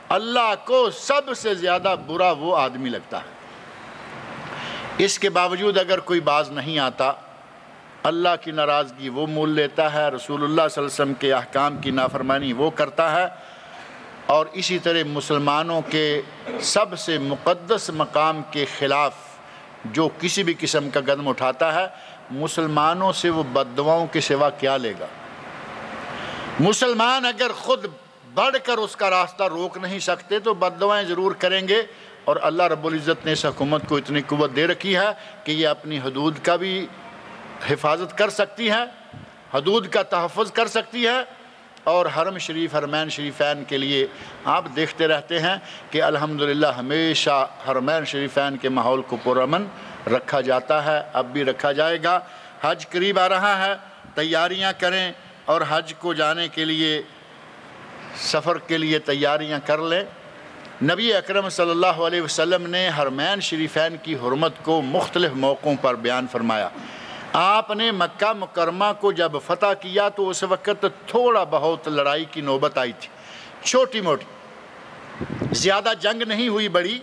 اللہ کو سب سے زیادہ برا وہ آدمی لگتا ہے۔ اس کے باوجود اگر کوئی باز نہیں آتا، اللہ کی ناراضگی وہ مول لیتا ہے، رسول اللہ صلی اللہ علیہ وسلم کے احکام کی نافرمانی وہ کرتا ہے، اور اسی طرح مسلمانوں کے سب سے مقدس مقام کے خلاف جو کسی بھی قسم کا قدم اٹھاتا ہے، مسلمانوں سے وہ بد دعاؤں کے سوا کیا لے گا؟ مسلمان اگر خود بڑھ کر اس کا راستہ روک نہیں سکتے تو بد دعائیں ضرور کریں گے۔ اور اللہ رب العزت نے اس حکومت کو اتنی قوت دے رکھی ہے کہ یہ اپنی حدود کا بھی حفاظت کر سکتی ہے، حدود کا تحفظ کر سکتی ہے، اور حرم شریف، حرمین شریفین کے لیے آپ دیکھتے رہتے ہیں کہ الحمدللہ ہمیشہ حرمین شریفین کے ماحول کو پرامن رکھا جاتا ہے، اب بھی رکھا جائے گا۔ حج قریب آ رہا ہے، تیاریاں کریں اور حج کو جانے کے لیے، سفر کے لیے تیاریاں کر لیں۔ نبی اکرم صلی اللہ علیہ وسلم نے حرمین شریفین کی حرمت کو مختلف موقعوں پر بیان فرمایا۔ آپ نے مکہ مکرمہ کو جب فتح کیا تو اس وقت تھوڑا بہت لڑائی کی نوبت آئی تھی، چھوٹی موٹی، زیادہ جنگ نہیں ہوئی، بڑی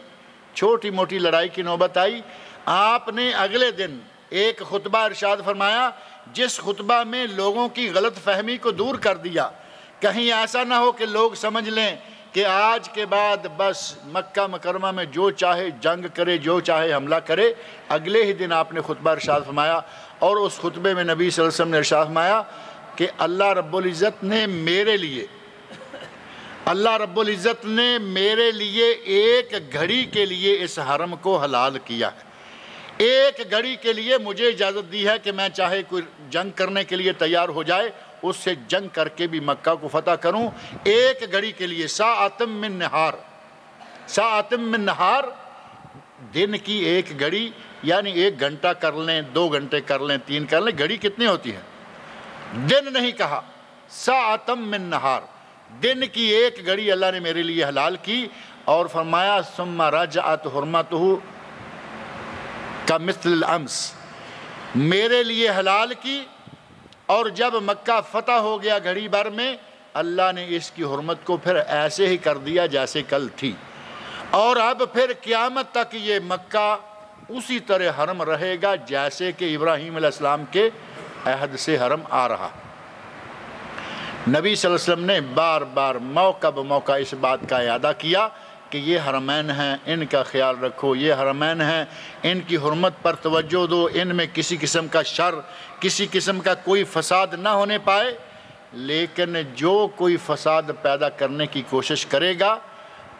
چھوٹی موٹی لڑائی کی نوبت آئی۔ آپ نے اگلے دن ایک خطبہ ارشاد فرمایا جس خطبہ میں لوگوں کی غلط فہمی کو دور کر دیا، کہیں ایسا نہ ہو کہ لوگ سمجھ لیں کہ آج کے بعد بس مکہ مکرمہ میں جو چاہے جنگ کرے، جو چاہے حملہ کرے۔ اگلے ہی دن آپ نے خطبہ ارشاد فرمایا، اور اس خطبے میں نبی صلی اللہ علیہ وسلم نے ارشاد فرمایا کہ اللہ رب العزت نے میرے لیے ایک گھڑی کے لیے اس حرم کو حلال کیا ہے، ایک گھڑی کے لیے مجھے اجازت دی ہے کہ میں چاہے کوئی جنگ کرنے کے لیے تیار ہو جائے اس سے جنگ کر کے بھی مکہ کو فتح کروں، ایک گھڑی کے لیے۔ ساعتم من نہار، ساعتم من نہار، دن کی ایک گھڑی، یعنی 1 گھنٹہ کر لیں، 2 گھنٹے کر لیں، 3 کر لیں، گھڑی کتنی ہوتی ہے؟ دن نہیں کہا، ساعتم من نہار، دن کی ایک گھڑی اللہ نے میرے لیے حلال کی، اور فرمایا ثم رجعت حرمتہ کمثل الامس، میرے لیے حلال کی، اور جب مکہ فتح ہو گیا گھڑی بھر میں، اللہ نے اس کی حرمت کو پھر ایسے ہی کر دیا جیسے کل تھی، اور اب پھر قیامت تک یہ مکہ اسی طرح حرم رہے گا جیسے کہ ابراہیم علیہ السلام کے عہد سے حرم آ رہا۔ نبی صلی اللہ علیہ وسلم نے بار بار موقع بموقع اس بات کا اعادہ کیا کہ یہ حرمین ہیں، ان کا خیال رکھو، یہ حرمین ہیں، ان کی حرمت پر توجہ دو، ان میں کسی قسم کا شر، کسی قسم کا کوئی فساد نہ ہونے پائے۔ لیکن جو کوئی فساد پیدا کرنے کی کوشش کرے گا،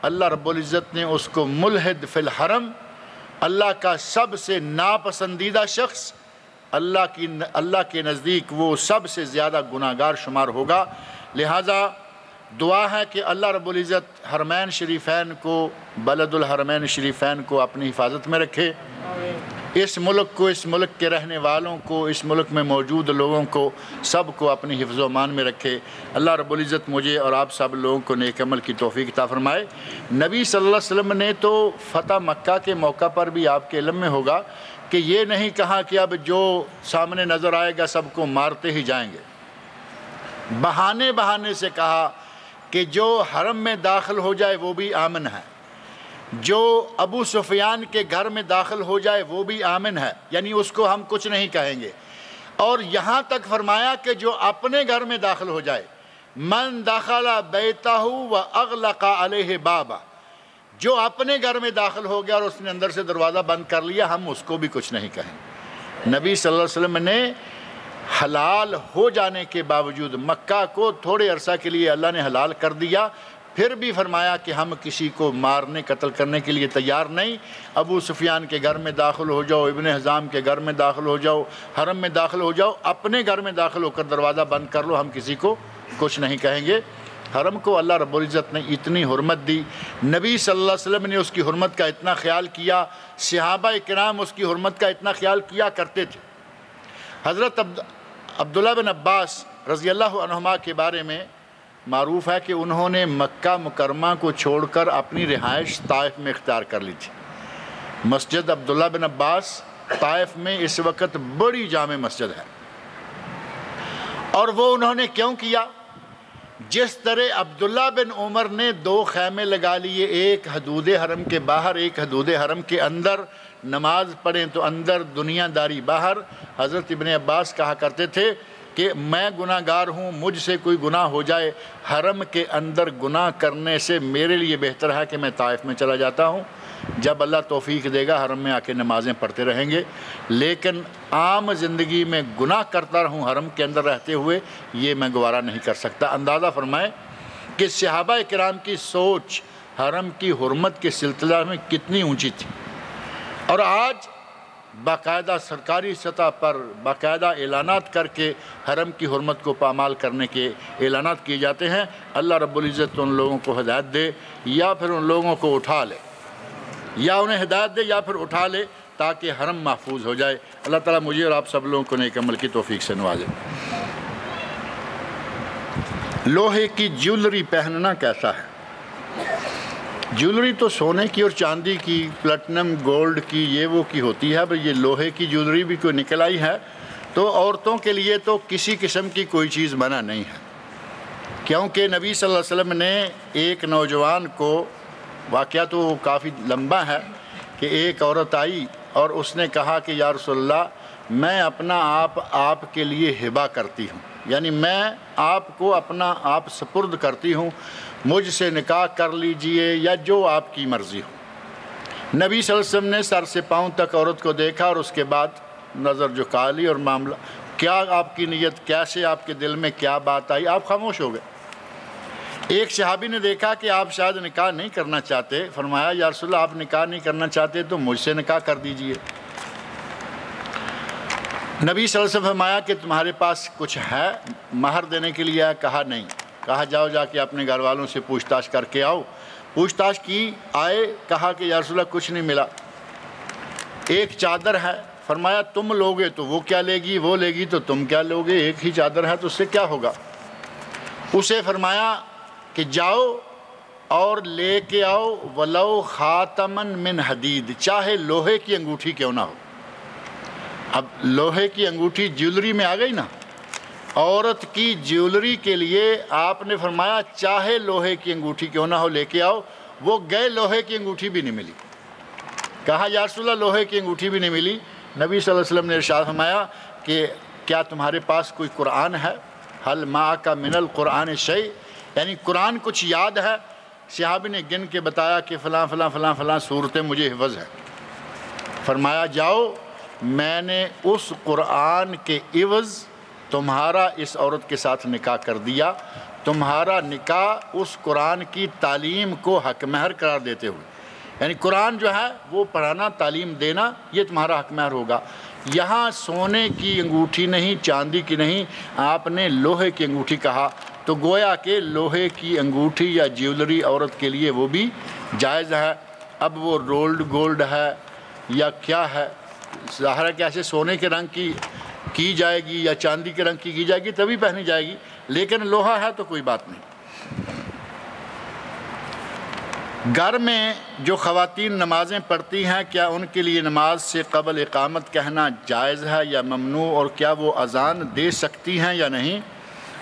اللہ رب العزت نے اس کو ملحد فی الحرم، اللہ کا سب سے ناپسندیدہ شخص، اللہ کے نزدیک وہ سب سے زیادہ گناہگار شمار ہوگا۔ لہٰذا دعا ہے کہ اللہ رب العزت حرمین شریفین کو، بلد الحرمین شریفین کو اپنی حفاظت میں رکھے، اس ملک کو، اس ملک کے رہنے والوں کو، اس ملک میں موجود لوگوں کو، سب کو اپنی حفظ و امان میں رکھے۔ اللہ رب العزت مجھے اور آپ سب لوگوں کو نیک عمل کی توفیق عطا فرمائے۔ نبی صلی اللہ علیہ وسلم نے تو فتح مکہ کے موقع پر بھی آپ کے علم میں ہوگا کہ یہ نہیں کہا کہ اب جو سامنے نظر آئے گا سب کو مارتے ہی جائیں گے، بہانے سے کہا کہ جو حرم میں داخل ہو جائے وہ بھی آمن ہے، جو ابو سفیان کے گھر میں داخل ہو جائے وہ بھی آمن ہے، یعنی اس کو ہم کچھ نہیں کہیں گے، اور یہاں تک فرمایا کہ جو اپنے گھر میں داخل ہو جائے، من دخل بیتہ واغلق علیہ بابا، جو اپنے گھر میں داخل ہو گیا اور اس نے اندر سے دروازہ بند کر لیا، ہم اس کو بھی کچھ نہیں کہیں۔ نبی صلی اللہ علیہ وسلم نے حلال ہو جانے کے باوجود مکہ کو تھوڑے عرصہ کے لیے اللہ نے حلال کر دیا، پھر بھی فرمایا کہ ہم کسی کو مارنے قتل کرنے کے لیے تیار نہیں۔ ابو سفیان کے گھر میں داخل ہو جاؤ، ابن حزام کے گھر میں داخل ہو جاؤ، حرم میں داخل ہو جاؤ، اپنے گھر میں داخل ہو کر دروازہ بند کر لو، ہم کسی کو کچھ نہیں کہیں گے۔ حرم کو اللہ رب العزت نے اتنی حرمت دی، نبی صلی اللہ علیہ وسلم نے اس کی حرمت کا اتنا خیال کیا، صحابہ کرام اس کی حرمت کا اتنا خیال کیا کرتے تھے۔ حضرت عبداللہ بن عباس رضی اللہ عنہما کے بارے میں معروف ہے کہ انہوں نے مکہ مکرمہ کو چھوڑ کر اپنی رہائش طائف میں اختیار کر لی تھی۔ مسجد عبداللہ بن عباس طائف میں اس وقت بڑی جامع مسجد ہے، اور وہ انہوں نے کیوں کیا؟ جس طرح عبداللہ بن عمر نے 2 خیمے لگا لیے، ایک حدود حرم کے باہر، ایک حدود حرم کے اندر، نماز پڑھیں تو اندر، دنیا داری باہر۔ حضرت ابن عباس کہا کرتے تھے کہ میں گناہ گار ہوں، مجھ سے کوئی گناہ ہو جائے، حرم کے اندر گناہ کرنے سے میرے لیے بہتر ہے کہ میں طائف میں چلا جاتا ہوں، جب اللہ توفیق دے گا حرم میں آ کے نمازیں پڑھتے رہیں گے، لیکن عام زندگی میں گناہ کرتا رہوں حرم کے اندر رہتے ہوئے، یہ میں گوارا نہیں کر سکتا۔ اندازہ فرمائیں کہ صحابہ کرام کی سوچ حرم کی حرمت کے سلسلہ میں کتنی اونچی تھی، اور آج باقاعدہ سرکاری سطح پر باقاعدہ اعلانات کر کے حرم کی حرمت کو پامال کرنے کے اعلانات کیے جاتے ہیں۔ اللہ رب العزت ان لوگوں کو ہدایت دے، یا پھر ان لوگوں کو اٹھا لے، یا انہیں ہدایت دے یا پھر اٹھا لے، تاکہ حرم محفوظ ہو جائے۔ اللہ تعالیٰ مجھے اور آپ سب لوگوں کو نیک عمل کی توفیق سے نوازے۔ لوہے کی جیولری پہننا کیسا ہے؟ جیولری تو سونے کی اور چاندی کی، پلٹنم، گولڈ کی، یہ وہ کی ہوتی ہے، بھئی یہ لوہے کی جیولری بھی کوئی نکل آئی ہے، تو عورتوں کے لیے تو کسی قسم کی کوئی چیز منع نہیں ہے، کیونکہ نبی صلی اللہ علیہ وسلم نے ایک نوجوان کو، واقعہ تو کافی لمبا ہے، کہ ایک عورت آئی اور اس نے کہا کہ یا رسول اللہ میں اپنا آپ کے لیے ہبہ کرتی ہوں، یعنی میں آپ کو اپنا آپ سپرد کرتی ہوں، مجھ سے نکاح کر لیجئے یا جو آپ کی مرضی ہو۔ نبی صلی اللہ علیہ وسلم نے سر سے پاؤں تک عورت کو دیکھا، اور اس کے بعد نظر جھکا لی، اور معاملہ کیا آپ کی نیت، کیسے آپ کے دل میں کیا بات آئی، آپ خاموش ہو گئے۔ ایک صحابی نے دیکھا کہ آپ شاید نکاح نہیں کرنا چاہتے، فرمایا یا رسول اللہ آپ نکاح نہیں کرنا چاہتے تو مجھ سے نکاح کر دیجئے۔ نبی صلی اللہ علیہ وسلم فرمایا کہ تمہارے پاس کچھ ہے مہر دینے کے لیے؟ کہا نہیں۔ کہا جاؤ جا کے اپنے گھر والوں سے پوچھ تاچھ کر کے آؤ۔ پوچھ تاچھ کی، آئے، کہا کہ یا رسول اللہ کچھ نہیں ملا، ایک چادر ہے۔ فرمایا تم لوگے تو وہ کیا لے گی، وہ لے گی تو تم کیا لوگے، ایک ہی چادر ہے تو اس سے کیا ہوگا۔ اسے فرمایا کہ جاؤ اور لے کے آؤ ولو خاتمن من حدید، چاہے لوہے کی انگوٹھی کیوں نہ ہو۔ اب لوہے کی انگوٹھی جیولری میں آ گئی نا، عورت کی جیولری کے لیے آپ نے فرمایا چاہے لوہے کی انگوٹھی کیوں نہ ہو لے کے آؤ۔ وہ گئے، لوہے کی انگوٹھی بھی نہیں ملی۔ کہا یا رسول اللہ لوہے کی انگوٹھی بھی نہیں ملی۔ نبی صلی اللہ علیہ وسلم نے ارشاد فرمایا کہ کیا تمہارے پاس کوئی قرآن ہے؟ حل معک من القرآن شیء، یعنی قرآن کچھ یاد ہے؟ صحابی نے گن کے بتایا کہ فلاں فلاں فلاں فلاں صورتیں مجھے حفظ ہے۔ فرمایا جاؤ، میں نے اس قرآن کے عوض تمہارا اس عورت کے ساتھ نکاح کر دیا، تمہارا نکاح اس قرآن کی تعلیم کو حق مہر قرار دیتے ہوئے، یعنی قرآن جو ہے وہ پڑھانا، تعلیم دینا، یہ تمہارا حق مہر ہوگا۔ یہاں سونے کی انگوٹھی نہیں، چاندی کی نہیں، آپ نے لوہے کی انگوٹھی کہا، تو گویا کہ لوہے کی انگوٹھی یا جیولری عورت کے لیے وہ بھی جائز ہے۔ اب وہ رولڈ گولڈ ہے یا کیا ہے، ظاہر ہے کہ ایسے سونے کے رنگ کی جائے گی یا چاندی کے رنگ کی جائے گی تبھی پہنی جائے گی، لیکن لوہا ہے تو کوئی بات نہیں۔ گھر میں جو خواتین نمازیں پڑھتی ہیں، کیا ان کے لیے نماز سے قبل اقامت کہنا جائز ہے یا ممنوع، اور کیا وہ اذان دے سکتی ہیں یا نہیں؟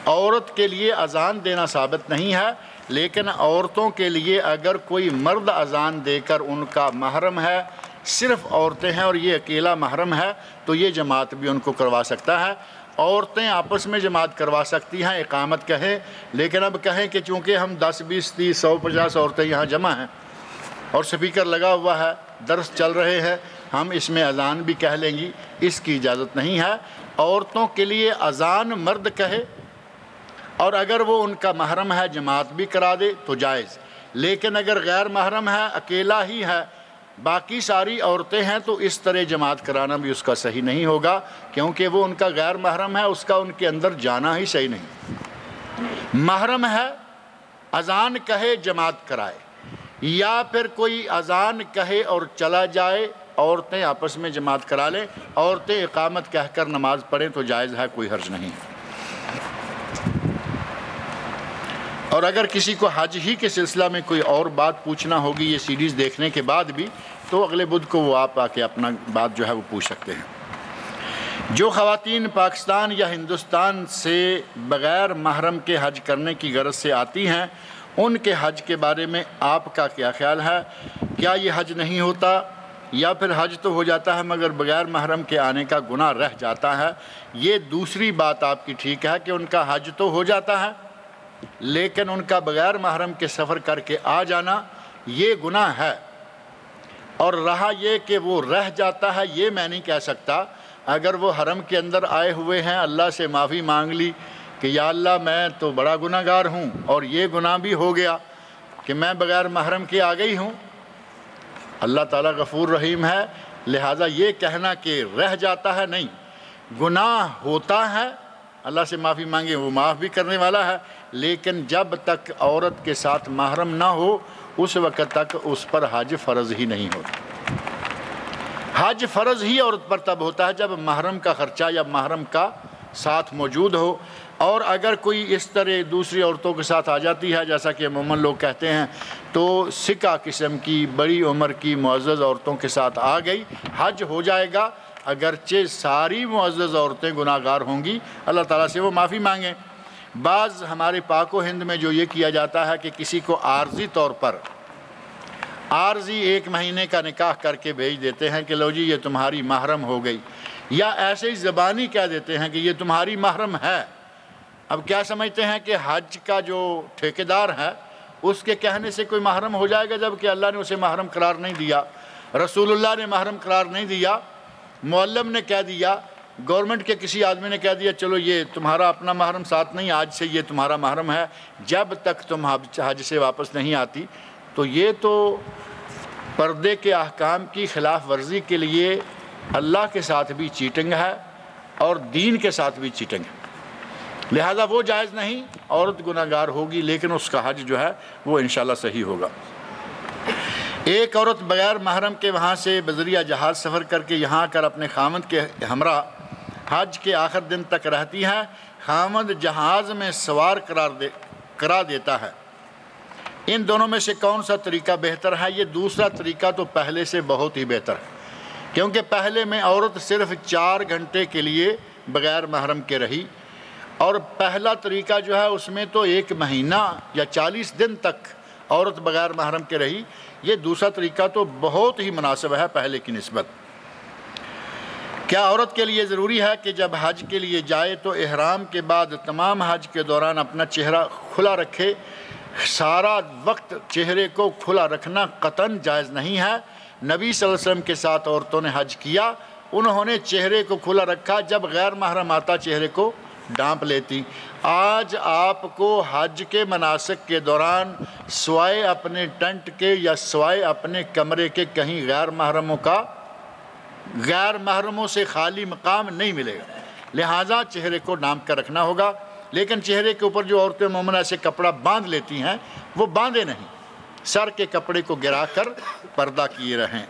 عورت کے لیے اذان دینا ثابت نہیں ہے، لیکن عورتوں کے لیے اگر کوئی مرد اذان دے کر ان کا محرم ہے، صرف عورتیں ہیں اور یہ اکیلا محرم ہے، تو یہ جماعت بھی ان کو کروا سکتا ہے۔ عورتیں آپس میں جماعت کروا سکتی ہیں، اقامت کہیں، لیکن اب کہیں کہ چونکہ ہم 10 20 30 100 50 عورتیں یہاں جمع ہیں اور سپیکر لگا ہوا ہے، درس چل رہے ہیں، ہم اس میں اذان بھی کہہ لیں گی، اس کی اجازت نہیں ہے۔ عورتوں کے لیے اذان مرد کہے اور اگر وہ ان کا محرم ہے جماعت بھی کرا دے تو جائز، لیکن اگر غیر محرم ہے، اکیلا ہی ہے، باقی ساری عورتیں ہیں، تو اس طرح جماعت کرانا بھی اس کا صحیح نہیں ہوگا، کیونکہ وہ ان کا غیر محرم ہے، اس کا ان کے اندر جانا ہی صحیح نہیں۔ محرم ہے، اذان کہے جماعت کرائے، یا پھر کوئی اذان کہے اور چلا جائے، عورتیں آپس میں جماعت کرا لیں، عورتیں اقامت کہہ کر نماز پڑھیں تو جائز ہے، کوئی حرج نہیں۔ اور اگر کسی کو حج ہی کے سلسلہ میں کوئی اور بات پوچھنا ہوگی یہ سیریز دیکھنے کے بعد بھی، تو اگلے بدھ کو وہ آپ آ کے اپنا بات جو ہے وہ پوچھ سکتے ہیں۔ جو خواتین پاکستان یا ہندوستان سے بغیر محرم کے حج کرنے کی غرض سے آتی ہیں، ان کے حج کے بارے میں آپ کا کیا خیال ہے؟ کیا یہ حج نہیں ہوتا، یا پھر حج تو ہو جاتا ہے مگر بغیر محرم کے آنے کا گناہ رہ جاتا ہے؟ یہ دوسری بات آپ کی ٹھیک ہے کہ ان کا حج تو ہو جاتا ہے، لیکن ان کا بغیر محرم کے سفر کر کے آ جانا یہ گناہ ہے۔ اور رہا یہ کہ وہ رہ جاتا ہے، یہ میں نہیں کہہ سکتا۔ اگر وہ حرم کے اندر آئے ہوئے ہیں، اللہ سے معافی مانگ لی کہ یا اللہ میں تو بڑا گناہ گار ہوں اور یہ گناہ بھی ہو گیا کہ میں بغیر محرم کے آ گئی ہوں، اللہ تعالیٰ غفور رحیم ہے، لہٰذا یہ کہنا کہ رہ جاتا ہے، نہیں، گناہ ہوتا ہے، اللہ سے معافی مانگے وہ معاف بھی کرنے والا ہے، لیکن جب تک عورت کے ساتھ محرم نہ ہو اس وقت تک اس پر حج فرض ہی نہیں ہوتا۔ حج فرض ہی عورت پر تب ہوتا ہے جب محرم کا خرچہ یا محرم کا ساتھ موجود ہو۔ اور اگر کوئی اس طرح دوسری عورتوں کے ساتھ آ جاتی ہے جیسا کہ عموماً لوگ کہتے ہیں، تو سکہ قسم کی بڑی عمر کی معزز عورتوں کے ساتھ آ گئی، حج ہو جائے گا، اگرچہ ساری معزز عورتیں گناہ گار ہوں گی، اللہ تعالیٰ سے وہ معافی مانگیں۔ بعض ہمارے پاک و ہند میں جو یہ کیا جاتا ہے کہ کسی کو عارضی طور پر عارضی 1 مہینے کا نکاح کر کے بھیج دیتے ہیں کہ لو جی یہ تمہاری محرم ہو گئی، یا ایسے ہی زبانی کہہ دیتے ہیں کہ یہ تمہاری محرم ہے۔ اب کیا سمجھتے ہیں کہ حج کا جو ٹھیکیدار ہے اس کے کہنے سے کوئی محرم ہو جائے گا، جبکہ اللہ نے اسے محرم قرار نہیں دیا، رسول اللہ نے محرم قرار نہیں دیا، معلم نے کہہ دیا، گورنمنٹ کے کسی آدمی نے کہہ دیا چلو یہ تمہارا اپنا محرم ساتھ نہیں، آج سے یہ تمہارا محرم ہے جب تک تم حج سے واپس نہیں آتی، تو یہ تو پردے کے احکام کی خلاف ورزی کے لیے اللہ کے ساتھ بھی چیٹنگ ہے اور دین کے ساتھ بھی چیٹیں گے، لہذا وہ جائز نہیں، عورت گناہ گار ہوگی لیکن اس کا حج جو ہے وہ انشاءاللہ صحیح ہوگا۔ ایک عورت بغیر محرم کے وہاں سے بذریعہ جہاز سفر کر کے یہاں آ کر اپنے خامند کے ہمراہ حج کے آخر دن تک رہتی ہے، خامند جہاز میں سوار کرا دیتا ہے، ان دونوں میں سے کون سا طریقہ بہتر ہے؟ یہ دوسرا طریقہ تو پہلے سے بہت ہی بہتر ہے، کیونکہ پہلے میں عورت صرف 4 گھنٹے کے لیے بغیر محرم کے رہی، اور پہلا طریقہ جو ہے اس میں تو 1 مہینہ یا 40 دن تک عورت بغیر محرم کے رہی، یہ دوسرا طریقہ تو بہت ہی مناسب ہے پہلے کی نسبت۔ کیا عورت کے لیے ضروری ہے کہ جب حج کے لیے جائے تو احرام کے بعد تمام حج کے دوران اپنا چہرہ کھلا رکھے؟ سارا وقت چہرے کو کھلا رکھنا قطعاً جائز نہیں ہے۔ نبی صلی اللہ علیہ وسلم کے ساتھ عورتوں نے حج کیا، انہوں نے چہرے کو کھلا رکھا، جب غیر محرم آتا چہرے کو ڈھانپ لیتی۔ آج آپ کو حج کے مناسک کے دوران سوائے اپنے ٹنٹ کے یا سوائے اپنے کمرے کے کہیں غیر محرموں سے خالی مقام نہیں ملے گا، لہٰذا چہرے کو ڈھانپ کر رکھنا ہوگا۔ لیکن چہرے کے اوپر جو عورتیں عموماً ایسے کپڑا باندھ لیتی ہیں وہ باندھے نہیں، سر کے کپڑے کو گرا کر پردہ کیے رہیں۔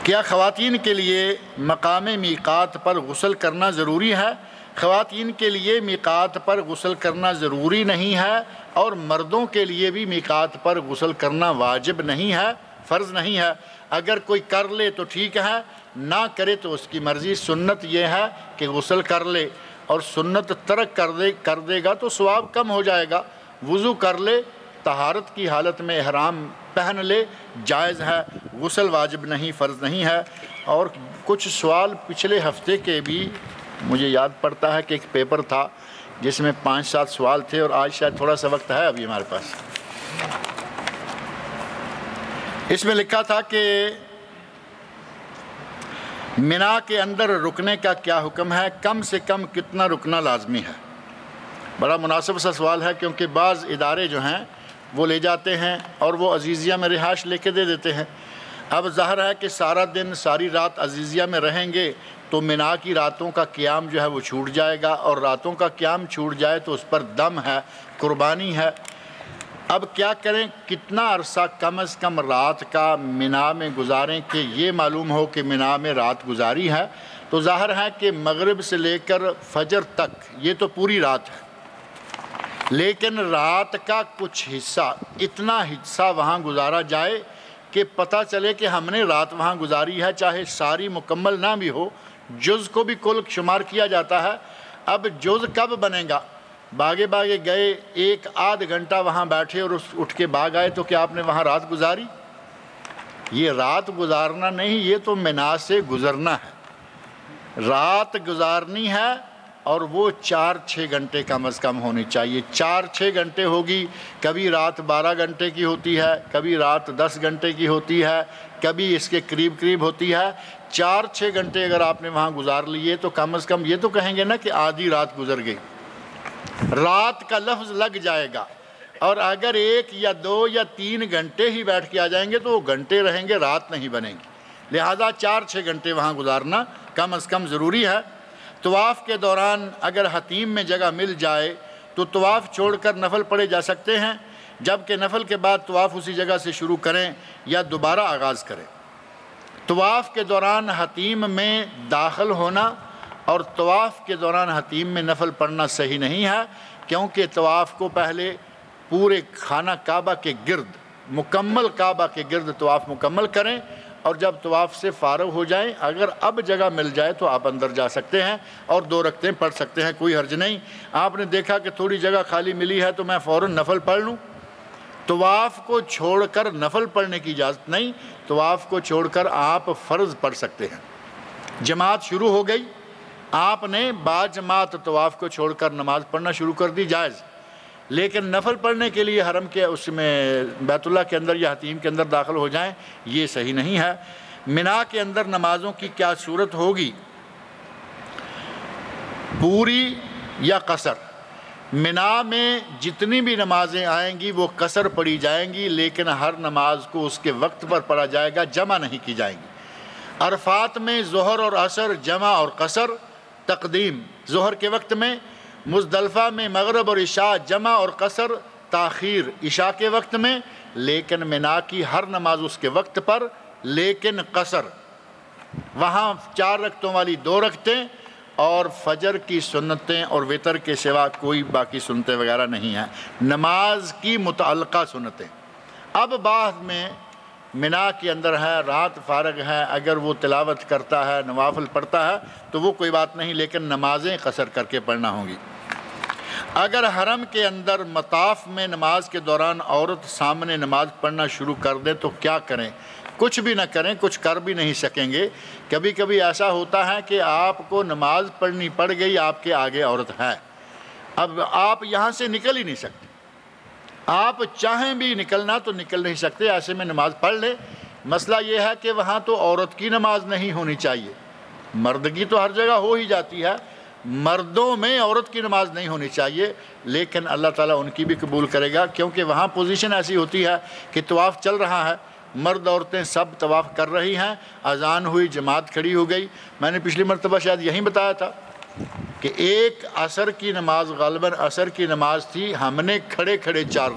کیا خواتین کے لیے مقام میقات پر غسل کرنا ضروری ہے؟ خواتین کے لیے میقات پر غسل کرنا ضروری نہیں ہے، اور مردوں کے لیے بھی میقات پر غسل کرنا واجب نہیں ہے، فرض نہیں ہے۔ اگر کوئی کر لے تو ٹھیک ہے، نہ کرے تو اس کی مرضی۔ سنت یہ ہے کہ غسل کر لے، اور سنت ترک کر دے گا تو ثواب کم ہو جائے گا۔ وضو کر لے، طہارت کی حالت میں احرام پہن لے، جائز ہے، غسل واجب نہیں، فرض نہیں ہے۔ اور کچھ سوال پچھلے ہفتے کے بھی مجھے یاد پڑتا ہے کہ ایک پیپر تھا جس میں 5-7 سوال تھے، اور آج شاید تھوڑا سا وقت ہے ابھی ہمارے پاس۔ اس میں لکھا تھا کہ منا کے اندر رکنے کا کیا حکم ہے، کم سے کم کتنا رکنا لازمی ہے؟ بڑا مناسب سا سوال ہے، کیونکہ بعض ادارے جو ہیں وہ لے جاتے ہیں اور وہ عزیزیہ میں رہائش لے کے دے دیتے ہیں۔ اب ظاہر ہے کہ سارا دن ساری رات عزیزیہ میں رہیں گے تو منا کی راتوں کا قیام جو ہے وہ چھوٹ جائے گا، اور راتوں کا قیام چھوٹ جائے تو اس پر دم ہے، قربانی ہے۔ اب کیا کریں؟ کتنا عرصہ کم از کم رات کا منا میں گزاریں کہ یہ معلوم ہو کہ منا میں رات گزاری ہے؟ تو ظاہر ہے کہ مغرب سے لے کر فجر تک یہ تو پوری رات ہے، لیکن رات کا کچھ حصہ، اتنا حصہ وہاں گزارا جائے کہ پتہ چلے کہ ہم نے رات وہاں گزاری ہے، چاہے ساری مکمل نہ بھی ہو، جز کو بھی کل شمار کیا جاتا ہے۔ اب جز کب بنے گا؟ باغے گئے، 1-8 گھنٹہ وہاں بیٹھے اور اٹھ کے بھاگ آئے، تو کیا آپ نے وہاں رات گزاری؟ یہ رات گزارنا نہیں، یہ تو منا سے گزرنا ہے، رات گزارنی ہے، اور وہ 4-6 گھنٹے کم از کم ہونی چاہیے۔ 4-6 گھنٹے ہوگی، کبھی رات 12 گھنٹے کی ہوتی ہے، کبھی رات 10 گھنٹے کی ہوتی ہے، کبھی اس کے قریب ہوتی ہے۔ 4-6 گھنٹے اگر آپ نے وہاں گزار لیے تو کم از کم یہ تو کہیں گے نا کہ آدھی رات گزر گئی، رات کا لفظ لگ جائے گا۔ اور اگر 1 یا 2 یا 3 گھنٹے ہی بیٹھ کے آ جائیں گے تو وہ گھنٹے رہیں گے، رات نہیں بنے گی، لہٰذا 4-6 گھنٹے وہاں گزارنا کم از کم ضروری ہے۔ طواف کے دوران اگر حتیم میں جگہ مل جائے تو طواف چھوڑ کر نفل پڑھے جا سکتے ہیں، جبکہ نفل کے بعد طواف اسی جگہ سے شروع کریں یا دوبارہ آغاز کریں۔ طواف کے دوران حتیم میں داخل ہونا اور طواف کے دوران حتیم میں نفل پڑھنا صحیح نہیں ہے، کیونکہ طواف کو پہلے پورے خانہ کعبہ کے گرد، مکمل کعبہ کے گرد طواف مکمل کریں، اور جب طواف سے فارغ ہو جائیں، اگر اب جگہ مل جائے تو آپ اندر جا سکتے ہیں اور 2 رکعتیں پڑھ سکتے ہیں، کوئی حرج نہیں۔ آپ نے دیکھا کہ تھوڑی جگہ خالی ملی ہے تو میں فوراً نفل پڑھ لوں، طواف کو چھوڑ کر نفل پڑھنے کی اجازت نہیں، طواف کو چھوڑ کر آپ فرض پڑھ سکتے ہیں۔ جماعت شروع ہو گئی، آپ نے باجماعت طواف کو چھوڑ کر نماز پڑھنا شروع کر دی، جائز، لیکن نفل پڑھنے کے لیے حرم کے اس میں بیت اللہ کے اندر یا حتیم کے اندر داخل ہو جائیں، یہ صحیح نہیں ہے۔ منا کے اندر نمازوں کی کیا صورت ہوگی، پوری یا قصر؟ منا میں جتنی بھی نمازیں آئیں گی وہ قصر پڑھی جائیں گی، لیکن ہر نماز کو اس کے وقت پر پڑھا جائے گا، جمع نہیں کی جائیں گی۔ عرفات میں ظہر اور عصر جمع اور قصر تقدیم، ظہر کے وقت میں، مزدلفہ میں مغرب اور عشاء جمع اور قصر تاخیر عشاء کے وقت میں، لیکن منا کی ہر نماز اس کے وقت پر لیکن قصر، وہاں 4 رکعتوں والی 2 رکعتیں اور فجر کی سنتیں اور وتر کے سوا کوئی باقی سنتیں وغیرہ نہیں ہیں، نماز کی متعلقہ سنتیں۔ اب بعد میں منا کے اندر ہے، رات فارغ ہے، اگر وہ تلاوت کرتا ہے، نوافل پڑھتا ہے تو وہ کوئی بات نہیں، لیکن نمازیں قصر کر کے پڑھنا ہوں گی۔ اگر حرم کے اندر مطاف میں نماز کے دوران عورت سامنے نماز پڑھنا شروع کر دے تو کیا کریں؟ کچھ بھی نہ کریں، کچھ کر بھی نہیں سکیں گے۔ کبھی کبھی ایسا ہوتا ہے کہ آپ کو نماز پڑھنی پڑ گئی، آپ کے آگے عورت ہے، اب آپ یہاں سے نکل ہی نہیں سکتے، آپ چاہیں بھی نکلنا تو نکل نہیں سکتے، ایسے میں نماز پڑھ لیں۔ مسئلہ یہ ہے کہ وہاں تو عورت کی نماز نہیں ہونی چاہیے، مرد کی تو ہر جگہ ہو ہی جاتی ہے، مردوں میں عورت کی نماز نہیں ہونی چاہیے، لیکن اللہ تعالیٰ ان کی بھی قبول کرے گا، کیونکہ وہاں پوزیشن ایسی ہوتی ہے کہ طواف چل رہا ہے، مرد عورتیں سب طواف کر رہی ہیں، اذان ہوئی، جماعت کھڑی ہو گئی۔ میں نے پچھلی مرتبہ شاید یہیں بتایا تھا کہ ایک عصر کی نماز، غالباً عصر کی نماز تھی، ہم نے کھڑے کھڑے 4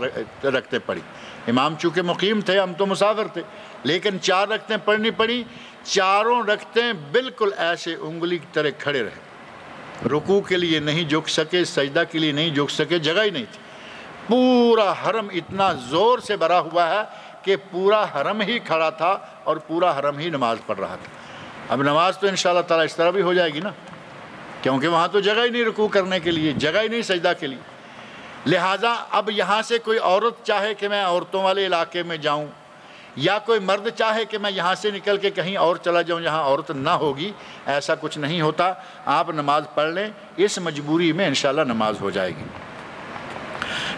رکعتیں پڑھی، امام چونکہ مقیم تھے، ہم تو مسافر تھے، لیکن 4 رکعتیں پڑھنی پڑی، چاروں رکعتیں بالکل ایسے انگلی کی طرح کھڑے رہے، رکوع کے لیے نہیں جھک سکے، سجدہ کے لیے نہیں جھک سکے، جگہ ہی نہیں تھی۔ پورا حرم اتنا زور سے بھرا ہوا ہے کہ پورا حرم ہی کھڑا تھا اور پورا حرم ہی نماز پڑھ رہا تھا۔ اب نماز تو انشاءاللہ تعالیٰ اس طرح بھی ہو جائے گی نا، کیونکہ وہاں تو جگہ ہی نہیں رکوع کرنے کے لیے، جگہ ہی نہیں سجدہ کے لیے۔ لہٰذا اب یہاں سے کوئی عورت چاہے کہ میں عورتوں والے علاقے میں جاؤں، یا کوئی مرد چاہے کہ میں یہاں سے نکل کے کہیں اور چلا جاؤں جہاں عورت نہ ہوگی، ایسا کچھ نہیں ہوتا، آپ نماز پڑھ لیں، اس مجبوری میں انشاءاللہ نماز ہو جائے گی۔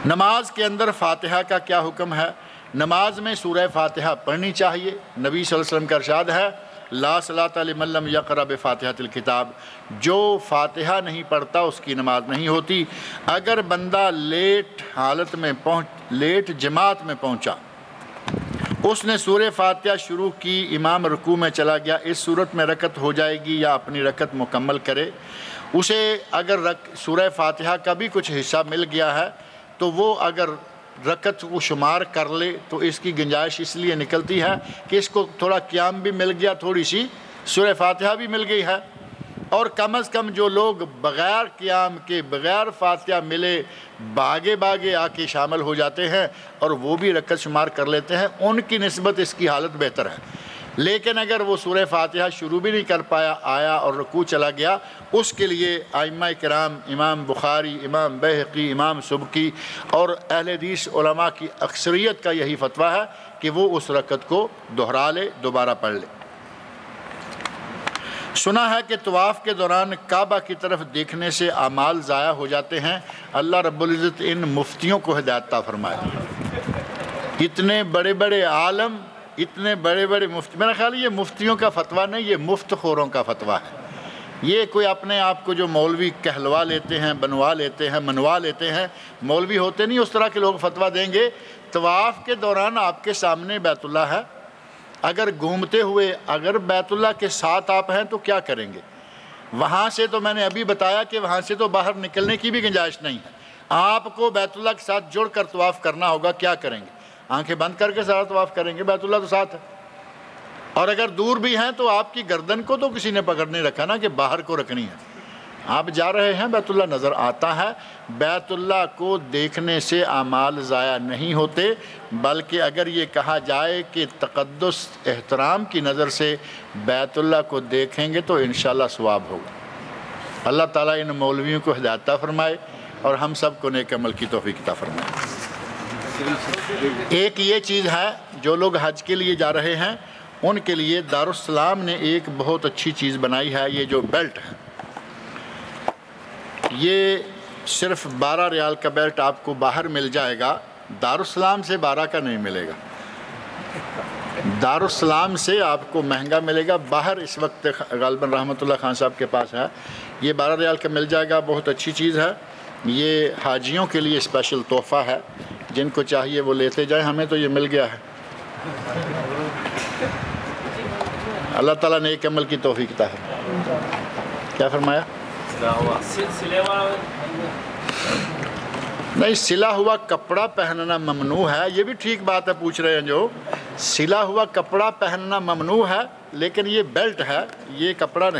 نماز کے اندر فاتحہ کا کیا حکم ہے؟ نماز میں سورہ فاتحہ پڑھنی چاہیے، نبی صلی اللہ علیہ وسلم کا ارشاد ہے لا صلاۃ لمن لم یقرأ بفاتحۃ الکتاب، جو فاتحہ نہیں پڑھتا اس کی نماز نہیں ہوتی۔ اگر بندہ لیٹ جماعت میں پہنچا، اس نے سورہ فاتحہ شروع کی، امام رکوع میں چلا گیا، اس صورت میں رکعت ہو جائے گی یا اپنی رکعت مکمل کرے؟ اسے اگر سورہ فاتحہ کا بھی کچھ حصہ مل گیا ہے تو وہ اگر رکعت کو شمار کر لے تو اس کی گنجائش اس لیے نکلتی ہے کہ اس کو تھوڑا قیام بھی مل گیا، تھوڑی سی سورہ فاتحہ بھی مل گئی ہے، اور کم از کم جو لوگ بغیر قیام کے، بغیر فاتحہ ملے باگے آ کے شامل ہو جاتے ہیں اور وہ بھی رکعت شمار کر لیتے ہیں، ان کی نسبت اس کی حالت بہتر ہے۔ لیکن اگر وہ سورہ فاتحہ شروع بھی نہیں کر پایا، آیا اور رکوع چلا گیا، اس کے لیے ائمہ کرام، امام بخاری، امام بیہقی، امام سبکی اور اہل حدیث علماء کی اکثریت کا یہی فتویٰ ہے کہ وہ اس رکعت کو دہرا لے، دوبارہ پڑھ لے۔ سنا ہے کہ طواف کے دوران کعبہ کی طرف دیکھنے سے اعمال ضائع ہو جاتے ہیں، اللہ رب العزت ان مفتیوں کو ہدایت عطا فرمائے۔ اتنے بڑے بڑے عالم، اتنے بڑے بڑے مفتی، میرا خیال ہے یہ مفتیوں کا فتویٰ نہیں، یہ مفت خوروں کا فتویٰ ہے۔ یہ کوئی اپنے آپ کو جو مولوی کہلوا لیتے ہیں، بنوا لیتے ہیں، منوا لیتے ہیں، مولوی ہوتے نہیں، اس طرح کے لوگ فتویٰ دیں گے۔ طواف کے دوران آپ کے سامنے بیت اللہ ہے، اگر گھومتے ہوئے اگر بیت اللہ کے ساتھ آپ ہیں تو کیا کریں گے؟ وہاں سے تو میں نے ابھی بتایا کہ وہاں سے تو باہر نکلنے کی بھی گنجائش نہیں ہے، آپ کو بیت اللہ کے ساتھ جڑ کر طواف کرنا ہوگا، کیا کریں گے؟ آنکھیں بند کر کے سارا طواف کریں گے، بیت اللہ تو ساتھ ہے، اور اگر دور بھی ہیں تو آپ کی گردن کو تو کسی نے پکڑ نہیں رکھا نا کہ باہر کو رکھنی ہے، آپ جا رہے ہیں، بیت اللہ نظر آتا ہے۔ بیت اللہ کو دیکھنے سے اعمال ضائع نہیں ہوتے، بلکہ اگر یہ کہا جائے کہ تقدس احترام کی نظر سے بیت اللہ کو دیکھیں گے تو انشاءاللہ ثواب ہوگا۔ اللہ تعالیٰ ان مولویوں کو ہدایت عطا فرمائے اور ہم سب کو نیک عمل کی توفیق عطا فرمائے۔ ایک یہ چیز ہے، جو لوگ حج کے لیے جا رہے ہیں ان کے لیے دارالسلام نے ایک بہت اچھی چیز بنائی ہے، یہ جو بیلٹ ہے، یہ صرف 12 ریال کا بیلٹ آپ کو باہر مل جائے گا، دارالسلام سے 12 کا نہیں ملے گا، دارالسلام سے آپ کو مہنگا ملے گا، باہر اس وقت غالباً رحمۃ اللہ خان صاحب کے پاس ہے، یہ 12 ریال کا مل جائے گا، بہت اچھی چیز ہے، یہ حاجیوں کے لیے اسپیشل تحفہ ہے، جن کو چاہیے وہ لیتے جائیں، ہمیں تو یہ مل گیا ہے۔ اللہ تعالیٰ نے ایک عمل کی توفیق عطا ہے. کیا فرمایا؟ نہیں، سلا ہوا کپڑا پہننا ممنوع ہے، یہ بھی ٹھیک بات ہے. پوچھ رہے ہیں جو سلا ہوا کپڑا پہننا ممنوع ہے، لیکن یہ بیلٹ ہے، یہ کپڑا نہیں.